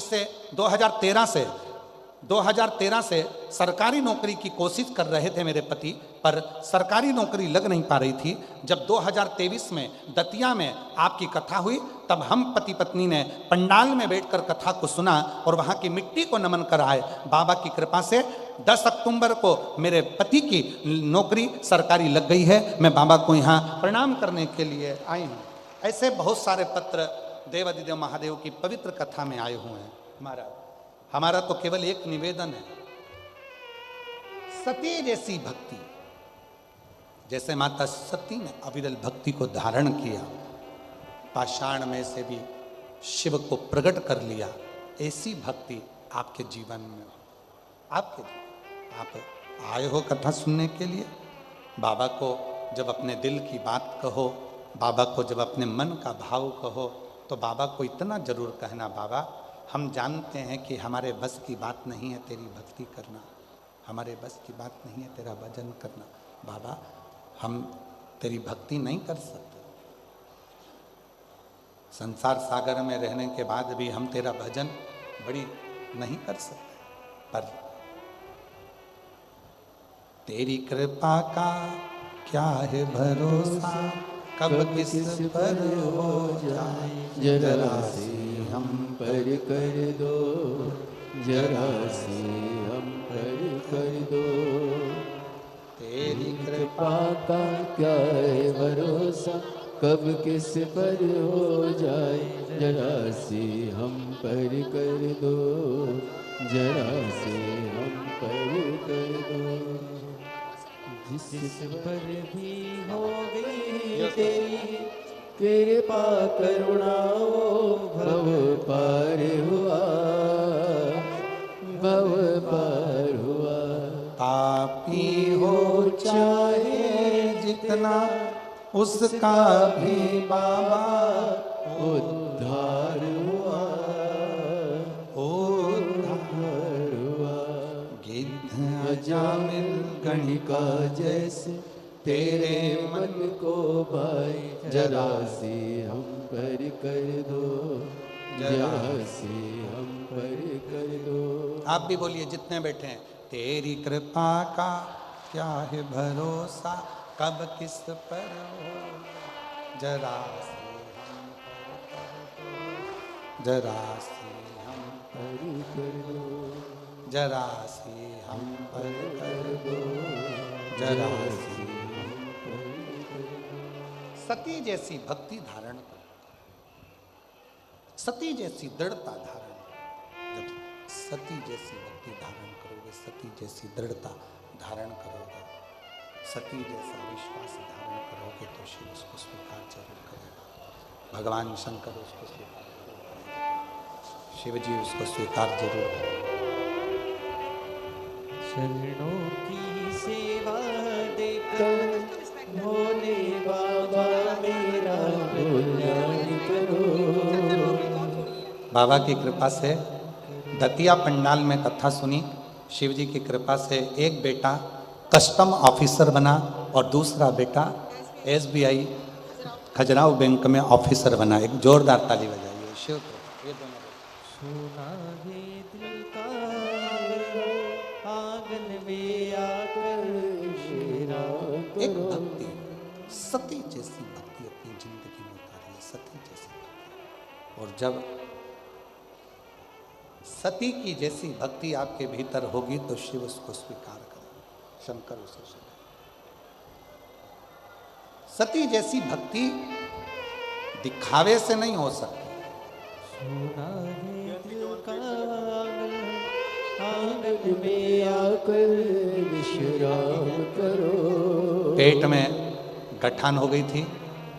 से सरकारी नौकरी की कोशिश कर रहे थे मेरे पति, पर सरकारी नौकरी लग नहीं पा रही थी। जब 2023 में दतिया में आपकी कथा हुई, तब हम पति पत्नी ने पंडाल में बैठकर कथा को सुना और वहाँ की मिट्टी को नमन कराए। बाबा की कृपा से 10 अक्टूबर को मेरे पति की नौकरी सरकारी लग गई है। मैं बाबा को यहाँ प्रणाम करने के लिए आई हूँ। ऐसे बहुत सारे पत्र देवादिदेव महादेव की पवित्र कथा में आए हुए हैं। हमारा तो केवल एक निवेदन है, सती जैसी भक्ति, जैसे माता सती ने अविरल भक्ति को धारण किया, पाषाण में से भी शिव को प्रकट कर लिया, ऐसी भक्ति आपके जीवन में हो। आप आए हो कथा सुनने के लिए। बाबा को जब अपने दिल की बात कहो, बाबा को जब अपने मन का भाव कहो, तो बाबा को इतना जरूर कहना, बाबा हम जानते हैं कि हमारे बस की बात नहीं है तेरी भक्ति करना, हमारे बस की बात नहीं है तेरा भजन करना। बाबा हम तेरी भक्ति नहीं कर सकते, संसार सागर में रहने के बाद भी हम तेरा भजन बड़ी नहीं कर सकते, पर तेरी कृपा का क्या है भरोसा, कब किस पर हो जाए, जरा से हम पर कर दो, जरा से हम पर कर दो। तेरी कृपा का क्या है भरोसा, कब किस पर हो जाए, जरा सी हम पर कर दो, जरा सी हम पर कर दो। जिस पर भी हो गई तेरी कृपा करुणा, वो भव पार हुआ, भव पार हुआ। पापी हो चाहे जितना, उसका भी बाबा उद्धार हुआ, उद्धार हुआ। गिद्ध अजामिल गणिका जैसे तेरे मन को भाई, जरा सी हम पर कर दो, जरा सी हम पर कर दो। आप भी बोलिए जितने बैठे हैं। तेरी कृपा का क्या है भरोसा, कब किस पर हो, जरा सी हम पर कर दो, जरा सी हम पर कर दो, जरा सी हम पर कर दो, जरा सी हम पर कर दो। सती जैसी भक्ति धारण करो, सती जैसी दृढ़ता धारण करो। जब सती जैसी भक्ति धारण करोगे, सती जैसी दृढ़ता धारण करोगे, सती जैसा विश्वास धारण करोगे, तो शिव उसको स्वीकार जरूर करेगा। भगवान शंकर उसको स्वीकार जरूर करेगा, शिव जी उसको स्वीकार जरूर करेगा। शरणों की सेवा देकर भोले बाबा मेरा कल्याण करो। बाबा की कृपा से दतिया पंडाल में कथा सुनी, शिव जी की कृपा से एक बेटा कस्टम ऑफिसर बना और दूसरा बेटा SBI खजुराहो बैंक में ऑफिसर बना। एक जोरदार ताली बजाइए शिव को। ये दोनों सुना है दिल का आंगन में आकर शेरा एक करो। भक्ति, सती जैसी भक्ति अपनी जिंदगी में उतारिए, सती जैसी भक्ति। और जब सती की जैसी भक्ति आपके भीतर होगी तो शिव उसको स्वीकार करेगा, शंकर उसे स्वीकार। सती जैसी भक्ति दिखावे से नहीं हो सकती। सुना है दिल का आंगन में आकर विश्राम करो। पेट में गठान हो गई थी,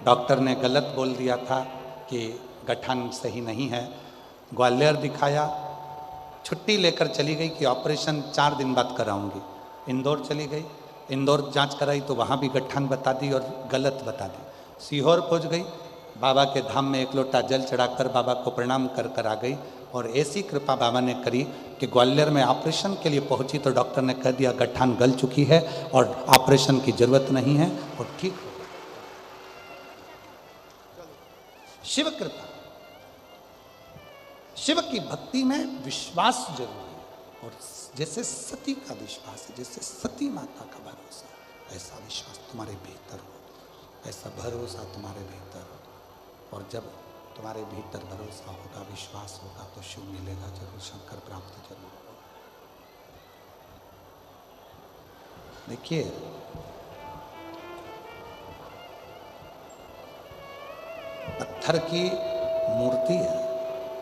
डॉक्टर ने गलत बोल दिया था कि गठान सही नहीं है। ग्वालियर दिखाया, छुट्टी लेकर चली गई कि ऑपरेशन 4 दिन बाद कराऊंगी। इंदौर चली गई, इंदौर जांच कराई तो वहाँ भी गठान बता दी और गलत बता दी। सीहोर पहुँच गई, बाबा के धाम में 1 लोटा जल चढ़ाकर बाबा को प्रणाम कर कर आ गई। और ऐसी कृपा बाबा ने करी कि ग्वालियर में ऑपरेशन के लिए पहुंची तो डॉक्टर ने कह दिया गठान गल चुकी है और ऑपरेशन की जरूरत नहीं है और ठीक हो गई। शिव कृपा, शिव की भक्ति में विश्वास जरूरी है। और जैसे सती का विश्वास है, जैसे सती माता का भरोसा, ऐसा विश्वास तुम्हारे भीतर हो, ऐसा भरोसा तुम्हारे भीतर हो। और जब तुम्हारे भीतर भरोसा होगा, विश्वास होगा तो शिव मिलेगा जरूर, शंकर प्राप्त जरूर होगा। देखिए पत्थर की मूर्ति है,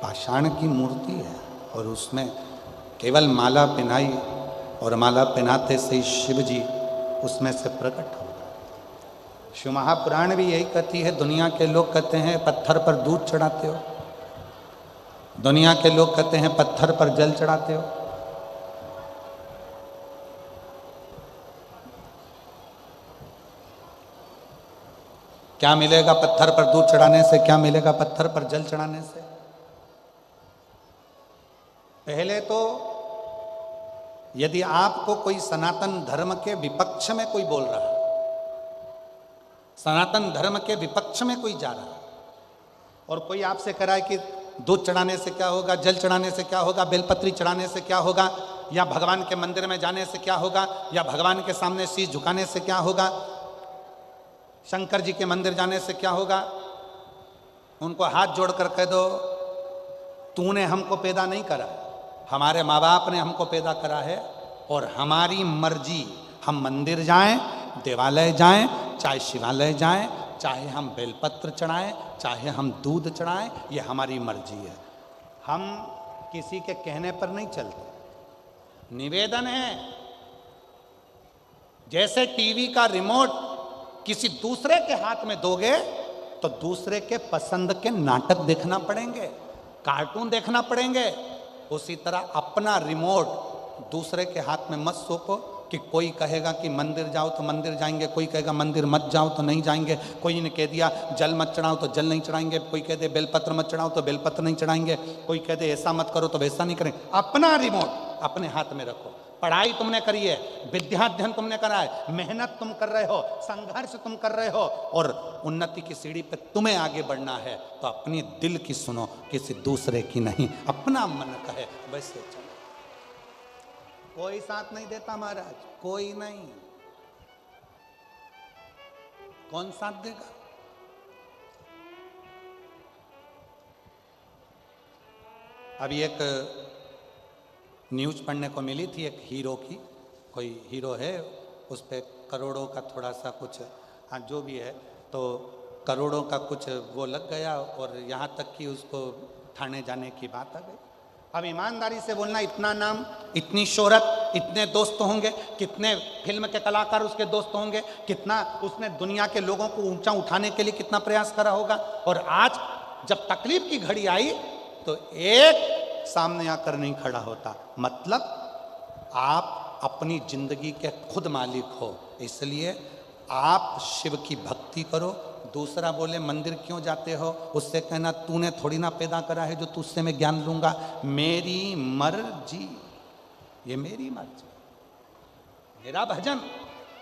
पाषाण की मूर्ति है और उसमें केवल माला पहनाई और माला पहनाते से ही शिव जी उसमें से प्रकट हो गए। शिव महापुराण भी यही कहती है। दुनिया के लोग कहते हैं पत्थर पर दूध चढ़ाते हो, दुनिया के लोग कहते हैं पत्थर पर जल चढ़ाते हो। क्या मिलेगा पत्थर पर दूध चढ़ाने से, क्या मिलेगा पत्थर पर जल चढ़ाने से? पहले तो यदि आपको कोई सनातन धर्म के विपक्ष में कोई बोल रहा है, सनातन धर्म के विपक्ष में कोई जा रहा है और कोई आपसे कह रहा है कि दूध चढ़ाने से क्या होगा, जल चढ़ाने से क्या होगा, बेलपत्री चढ़ाने से क्या होगा, या भगवान के मंदिर में जाने से क्या होगा, या भगवान के सामने शीश झुकाने से क्या होगा, शंकर जी के मंदिर जाने से क्या होगा, उनको हाथ जोड़कर कह दो तूने हमको पैदा नहीं करा, हमारे माँ बाप ने हमको पैदा करा है और हमारी मर्जी, हम मंदिर जाएं, देवालय जाएं, चाहे शिवालय जाएं, चाहे हम बेलपत्र चढ़ाएं, चाहे हम दूध चढ़ाएं, ये हमारी मर्जी है। हम किसी के कहने पर नहीं चलते। निवेदन है, जैसे टीवी का रिमोट किसी दूसरे के हाथ में दोगे तो दूसरे के पसंद के नाटक देखना पड़ेंगे, कार्टून देखना पड़ेंगे, उसी तरह अपना रिमोट दूसरे के हाथ में मत सौंपो कि कोई कहेगा कि मंदिर जाओ तो मंदिर जाएंगे, कोई कहेगा मंदिर मत जाओ तो नहीं जाएंगे, कोई ने कह दिया जल मत चढ़ाओ तो जल नहीं चढ़ाएंगे, कोई कह दे बेलपत्र मत चढ़ाओ तो बेलपत्र नहीं चढ़ाएंगे, कोई कह दे ऐसा मत करो तो वैसा नहीं करेंगे। अपना रिमोट अपने हाथ में रखो। पढ़ाई तुमने करी है, विद्याध्ययन तुमने करा है, मेहनत तुम कर रहे हो, संघर्ष तुम कर रहे हो और उन्नति की सीढ़ी पे तुम्हें आगे बढ़ना है तो अपनी दिल की सुनो, किसी दूसरे की नहीं। अपना मन कहे वैसे चलो। कोई साथ नहीं देता महाराज, कोई नहीं। कौन साथ देगा? अभी एक न्यूज पढ़ने को मिली थी एक हीरो की, कोई हीरो है, उस पर करोड़ों का थोड़ा सा कुछ, हाँ जो भी है, तो करोड़ों का कुछ वो लग गया और यहाँ तक कि उसको थाने जाने की बात आ गई। अब ईमानदारी से बोलना, इतना नाम, इतनी शोहरत, इतने दोस्त होंगे, कितने फिल्म के कलाकार उसके दोस्त होंगे, कितना उसने दुनिया के लोगों को ऊंचा उठाने के लिए कितना प्रयास करा होगा, और आज जब तकलीफ की घड़ी आई तो एक सामने आकर नहीं खड़ा होता। मतलब आप अपनी जिंदगी के खुद मालिक हो, इसलिए आप शिव की भक्ति करो। दूसरा बोले मंदिर क्यों जाते हो, उससे कहना तूने थोड़ी ना पैदा करा है जो तुझसे मैं ज्ञान लूंगा, मेरी मर्जी, ये मेरी मर्जी, मेरा भजन,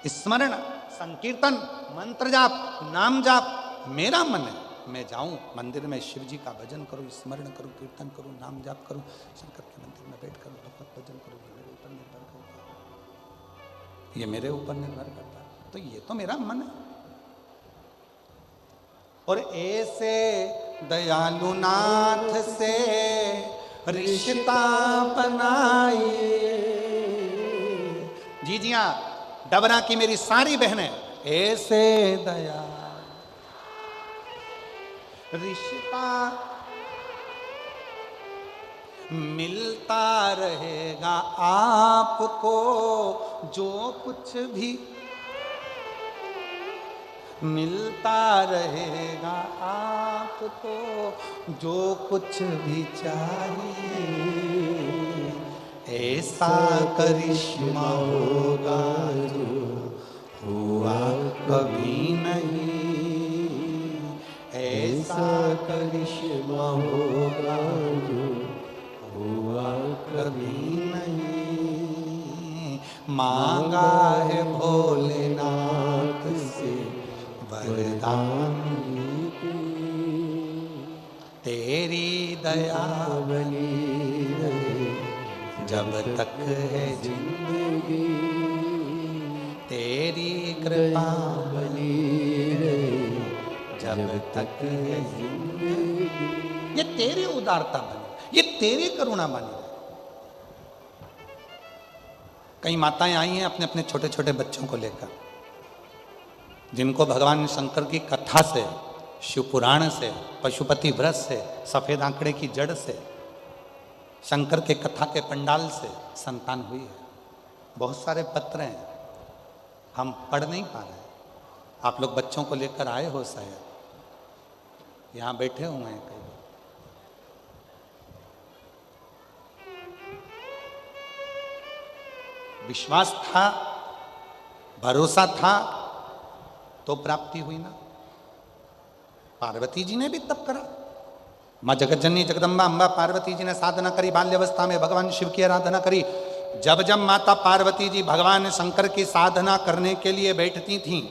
स्मरण, संकीर्तन, मंत्र जाप, नाम जाप मेरा मन है। मैं जाऊं मंदिर में शिव जी का भजन करूं, स्मरण करूं, कीर्तन करूं, नाम जाप करूं, शंकर के मंदिर में बैठ कर भगवत भजन करूं, ये मेरे ऊपर निर्भर करता है, ये मेरे ऊपर निर्भर करता है। तो ये तो मेरा मन है। और ऐसे दयालु नाथ से रिश्ता बनाइए। जी जी हाँ, डबरा की मेरी सारी बहनें, ऐसे दया रिश्ता मिलता रहेगा आपको, जो कुछ भी मिलता रहेगा आपको, जो कुछ भी चाहिए, ऐसा करिश्मा होगा जो हुआ कभी नहीं, ऐसा करिश्मा होगा जो हुआ कभी नहीं। मांगा है भोलेनाथ से वरदान, तेरी दया बनी रहे जब तक है जिंदगी, तेरी कृपा बनी रहे जब तक है जिंदगी। ये तेरी उदारता बनी, ये तेरी करुणा बनी। कई माताएं आई हैं अपने अपने छोटे छोटे बच्चों को लेकर, जिनको भगवान शंकर की कथा से, शिव पुराण से, पशुपति व्रत से, सफेद आंकड़े की जड़ से, शंकर के कथा के पंडाल से संतान हुई है। बहुत सारे पत्र हैं, हम पढ़ नहीं पा रहे। आप लोग बच्चों को लेकर आए हो, शायद यहाँ बैठे हुए हैं कई। विश्वास था, भरोसा था तो प्राप्ति हुई ना। पार्वती जी ने भी तप करा। माँ जगतजननी जगदम्बा अम्बा पार्वती जी ने साधना करी, बाल्यावस्था में भगवान शिव की आराधना करी। जब जब माता पार्वती जी भगवान शंकर की साधना करने के लिए बैठती थीं,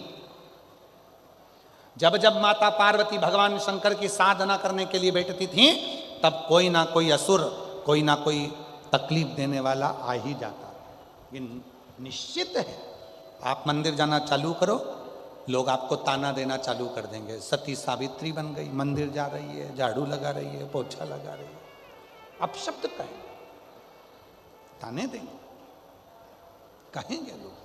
जब जब माता पार्वती भगवान शंकर की साधना करने के लिए बैठती थीं, तब कोई ना कोई असुर, कोई ना कोई तकलीफ देने वाला आ ही जाता। ये निश्चित है। आप मंदिर जाना चालू करो, लोग आपको ताना देना चालू कर देंगे। सती सावित्री बन गई, मंदिर जा रही है, झाड़ू लगा रही है, पोछा लगा रही है, अपशब्द कहें, ताने देंगे, कहेंगे लोग।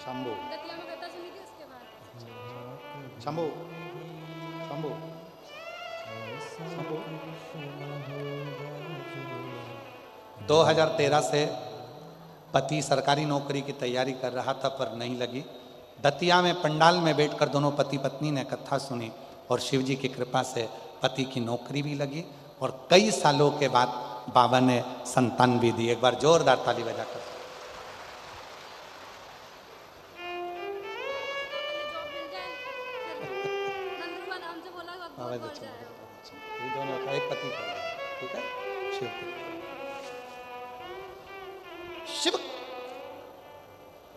शंभू दतिया में कथा सुनी थी उसके बाद। शंभू शंभू शंभू 2013 से पति सरकारी नौकरी की तैयारी कर रहा था पर नहीं लगी। दतिया में पंडाल में बैठकर दोनों पति पत्नी ने कथा सुनी और शिव जी की कृपा से पति की नौकरी भी लगी और कई सालों के बाद बाबा ने संतान भी दी। एक बार जोरदार ताली बजाकर। जॉब मिल जाए फिर नंदुआ नाम से बोला अब बहुत हो जाए। ये दोनों का एक पति का, ठीक है। शिव की शिव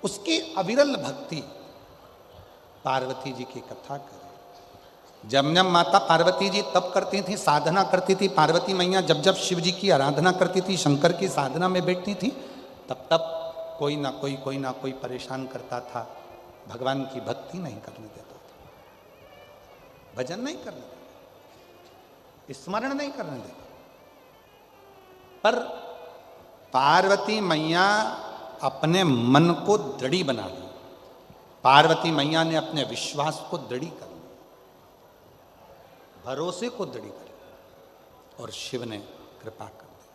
उसकी अविरल भक्ति पार्वती जी की कथा करे। जब जब माता पार्वती जी तप करती थी, साधना करती थी, पार्वती मैया जब जब शिव जी की आराधना करती थी, शंकर की साधना में बैठती थी, तब तब कोई ना कोई परेशान करता था, भगवान की भक्ति नहीं करने देता था, भजन नहीं करने देता, स्मरण नहीं करने देता। पर पार्वती मैया अपने मन को दृढ़ी बना ली, पार्वती मैया ने अपने विश्वास को दृढ़ी कर लिया, भरोसे को दृढ़ी कर लिया और शिव ने कृपा कर दी।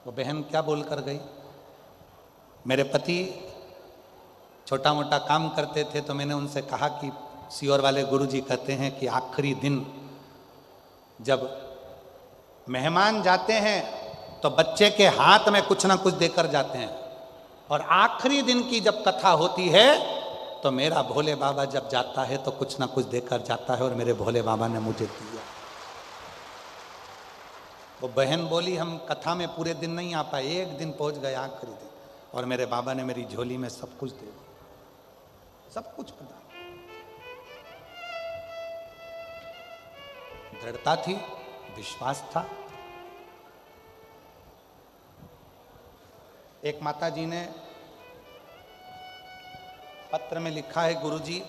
वो बहन क्या बोलकर गई, मेरे पति छोटा मोटा काम करते थे तो मैंने उनसे कहा कि सीहोर वाले गुरुजी कहते हैं कि आखिरी दिन जब मेहमान जाते हैं तो बच्चे के हाथ में कुछ ना कुछ देकर जाते हैं, और आखिरी दिन की जब कथा होती है तो मेरा भोले बाबा जब जाता है तो कुछ ना कुछ देकर जाता है, और मेरे भोले बाबा ने मुझे दिया। वो बहन बोली हम कथा में पूरे दिन नहीं आ पाए, एक दिन पहुंच गए आखिरी दिन, और मेरे बाबा ने मेरी झोली में सब कुछ दे दिया, सब कुछ प्रदान। दृढ़ता थी, विश्वास था। एक माता जी ने पत्र में लिखा है, गुरुजी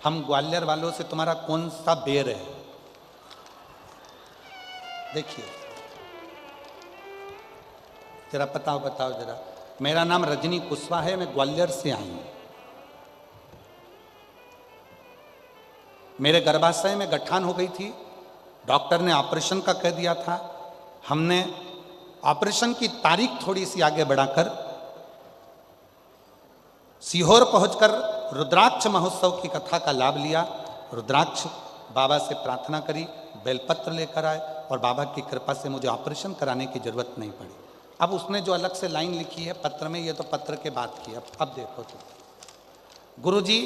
हम ग्वालियर वालों से तुम्हारा कौन सा बेर है। देखिए जरा बताओ जरा। मेरा नाम रजनी कुशवाहा है, मैं ग्वालियर से आई हूं। मेरे गर्भाशय में गठान हो गई थी, डॉक्टर ने ऑपरेशन का कह दिया था। हमने ऑपरेशन की तारीख थोड़ी सी आगे बढ़ाकर सीहोर पहुंचकर रुद्राक्ष महोत्सव की कथा का लाभ लिया। रुद्राक्ष बाबा से प्रार्थना करी, बेलपत्र लेकर आए, और बाबा की कृपा से मुझे ऑपरेशन कराने की जरूरत नहीं पड़ी। अब उसने जो अलग से लाइन लिखी है पत्र में, ये तो पत्र के बाद की। अब देखो तो गुरुजी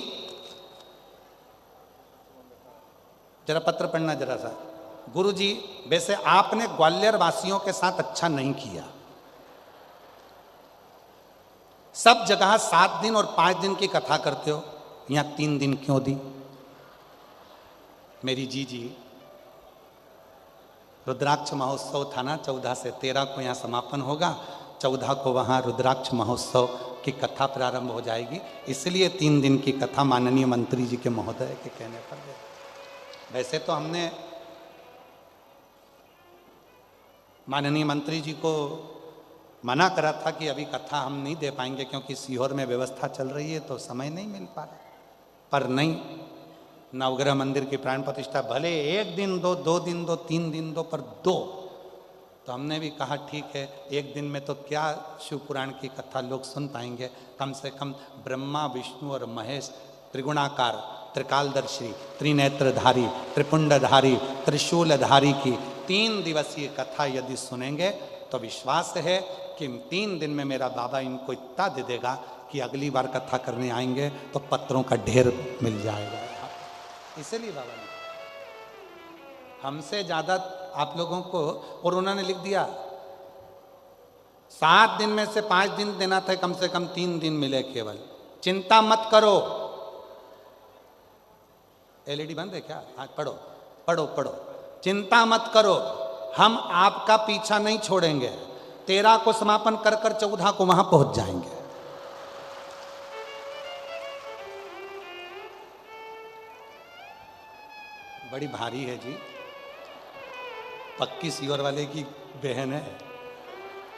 जरा पत्र पढ़ना जरा सा। गुरुजी वैसे आपने ग्वालियर वासियों के साथ अच्छा नहीं किया, सब जगह 7 दिन और 5 दिन की कथा करते हो, यहां 3 दिन क्यों दी। मेरी जी रुद्राक्ष महोत्सव था ना 14 से 13 को यहाँ समापन होगा, 14 को वहाँ रुद्राक्ष महोत्सव की कथा प्रारंभ हो जाएगी, इसलिए 3 दिन की कथा माननीय मंत्री जी के महोदय के कहने पर दे। वैसे तो हमने माननीय मंत्री जी को मना करा था कि अभी कथा हम नहीं दे पाएंगे क्योंकि सीहोर में व्यवस्था चल रही है तो समय नहीं मिल पा रहा, पर नहीं, नवग्रह मंदिर की प्राण प्रतिष्ठा भले 1 दिन दो, 2 दिन दो, 3 दिन दो, पर 2। तो हमने भी कहा ठीक है, 1 दिन में तो क्या शिव पुराण की कथा लोग सुन पाएंगे, कम से कम ब्रह्मा विष्णु और महेश त्रिगुणाकार त्रिकालदर्शी त्रिनेत्रधारी त्रिपुंडधारी त्रिशूलधारी की 3 दिवसीय कथा यदि सुनेंगे तो विश्वास है कि 3 दिन में मेरा बाबा इनको इतना दे देगा कि अगली बार कथा करने आएंगे तो पत्रों का ढेर मिल जाएगा। इसलिए बाबा ने हमसे ज्यादा आप लोगों को, और उन्होंने लिख दिया 7 दिन में से 5 दिन देना था, कम से कम 3 दिन मिले केवल, चिंता मत करो। एलईडी बंद है क्या? हाँ पढ़ो पढ़ो पढ़ो। चिंता मत करो, हम आपका पीछा नहीं छोड़ेंगे। 13 को समापन कर 14 को वहां पहुंच जाएंगे। बड़ी भारी है जी, पक्की सीहोर वाले की बहन है।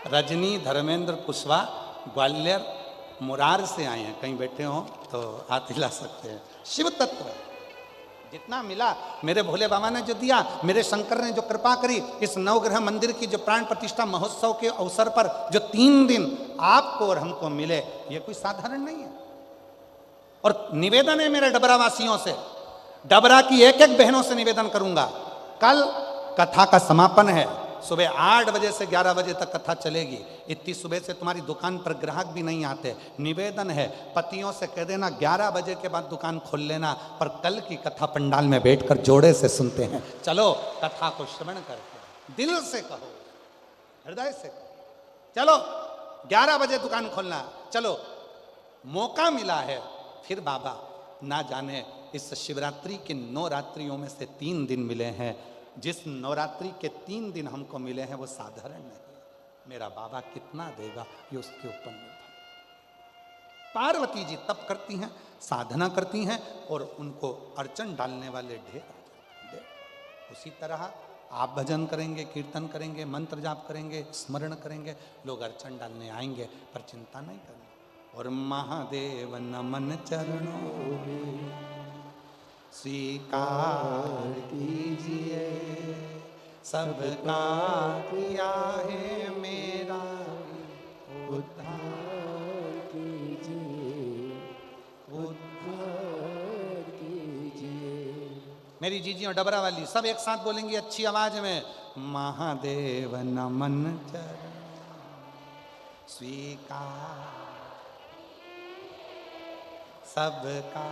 रजनी धर्मेंद्र कुशवाहा, ग्वालियर मुरार से आए हैं, कहीं बैठे हो तो हाथ हिला सकते हैं। शिव तत्व जितना मिला मेरे भोले बाबा ने जो दिया, मेरे शंकर ने जो कृपा करी, इस नवग्रह मंदिर की जो प्राण प्रतिष्ठा महोत्सव के अवसर पर जो 3 दिन आपको और हमको मिले, ये कोई साधारण नहीं है। और निवेदन है मेरे डबरा वासियों से, डबरा की एक एक बहनों से निवेदन करूंगा, कल कथा का समापन है, सुबह 8 बजे से 11 बजे तक कथा चलेगी। इतनी सुबह से तुम्हारी दुकान पर ग्राहक भी नहीं आते। निवेदन है पतियों से कह देना 11 बजे के बाद दुकान खोल लेना, पर कल की कथा पंडाल में बैठकर जोड़े से सुनते हैं। चलो कथा को श्रवण करके दिल से कहो, हृदय से कहो, चलो 11 बजे दुकान खोलना। चलो मौका मिला है फिर बाबा, ना जाने इस शिवरात्रि के 9 रात्रियों में से 3 दिन मिले हैं। जिस नवरात्रि के 3 दिन हमको मिले हैं वो साधारण नहीं। मेरा बाबा कितना देगा ये उसके ऊपर निर्भर। पार्वती जी तप करती हैं, साधना करती हैं, और उनको अर्चन डालने वाले ढेर आ जाते हैं। उसी तरह आप भजन करेंगे, कीर्तन करेंगे, मंत्र जाप करेंगे, स्मरण करेंगे, लोग अर्चन डालने आएंगे, पर चिंता नहीं करनी। और महादेव नमन चरणों में स्वीकार कीजिए, सबका किया है मेरा उद्धार कीजिए, उद्धार कीजिए। मेरी जीजी और डबरा वाली सब एक साथ बोलेंगी अच्छी आवाज में, महादेव नमन चरण स्वीकार सबका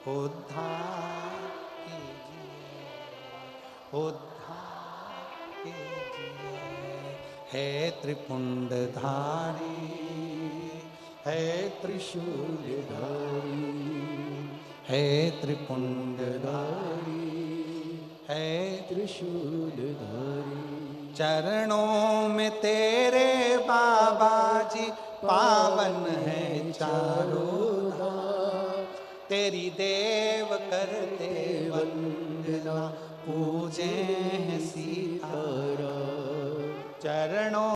उद्धार कीजिए, उद्धार कीजिए। है त्रिपुंडधारी, है त्रिशूलधारी, है त्रिपुंडधारी, है त्रिशूलधारी। चरणों में तेरे बाबा जी पावन है चारों धाम, तेरी देव करते वंदना, पूजे हैं सीताराम। चरणों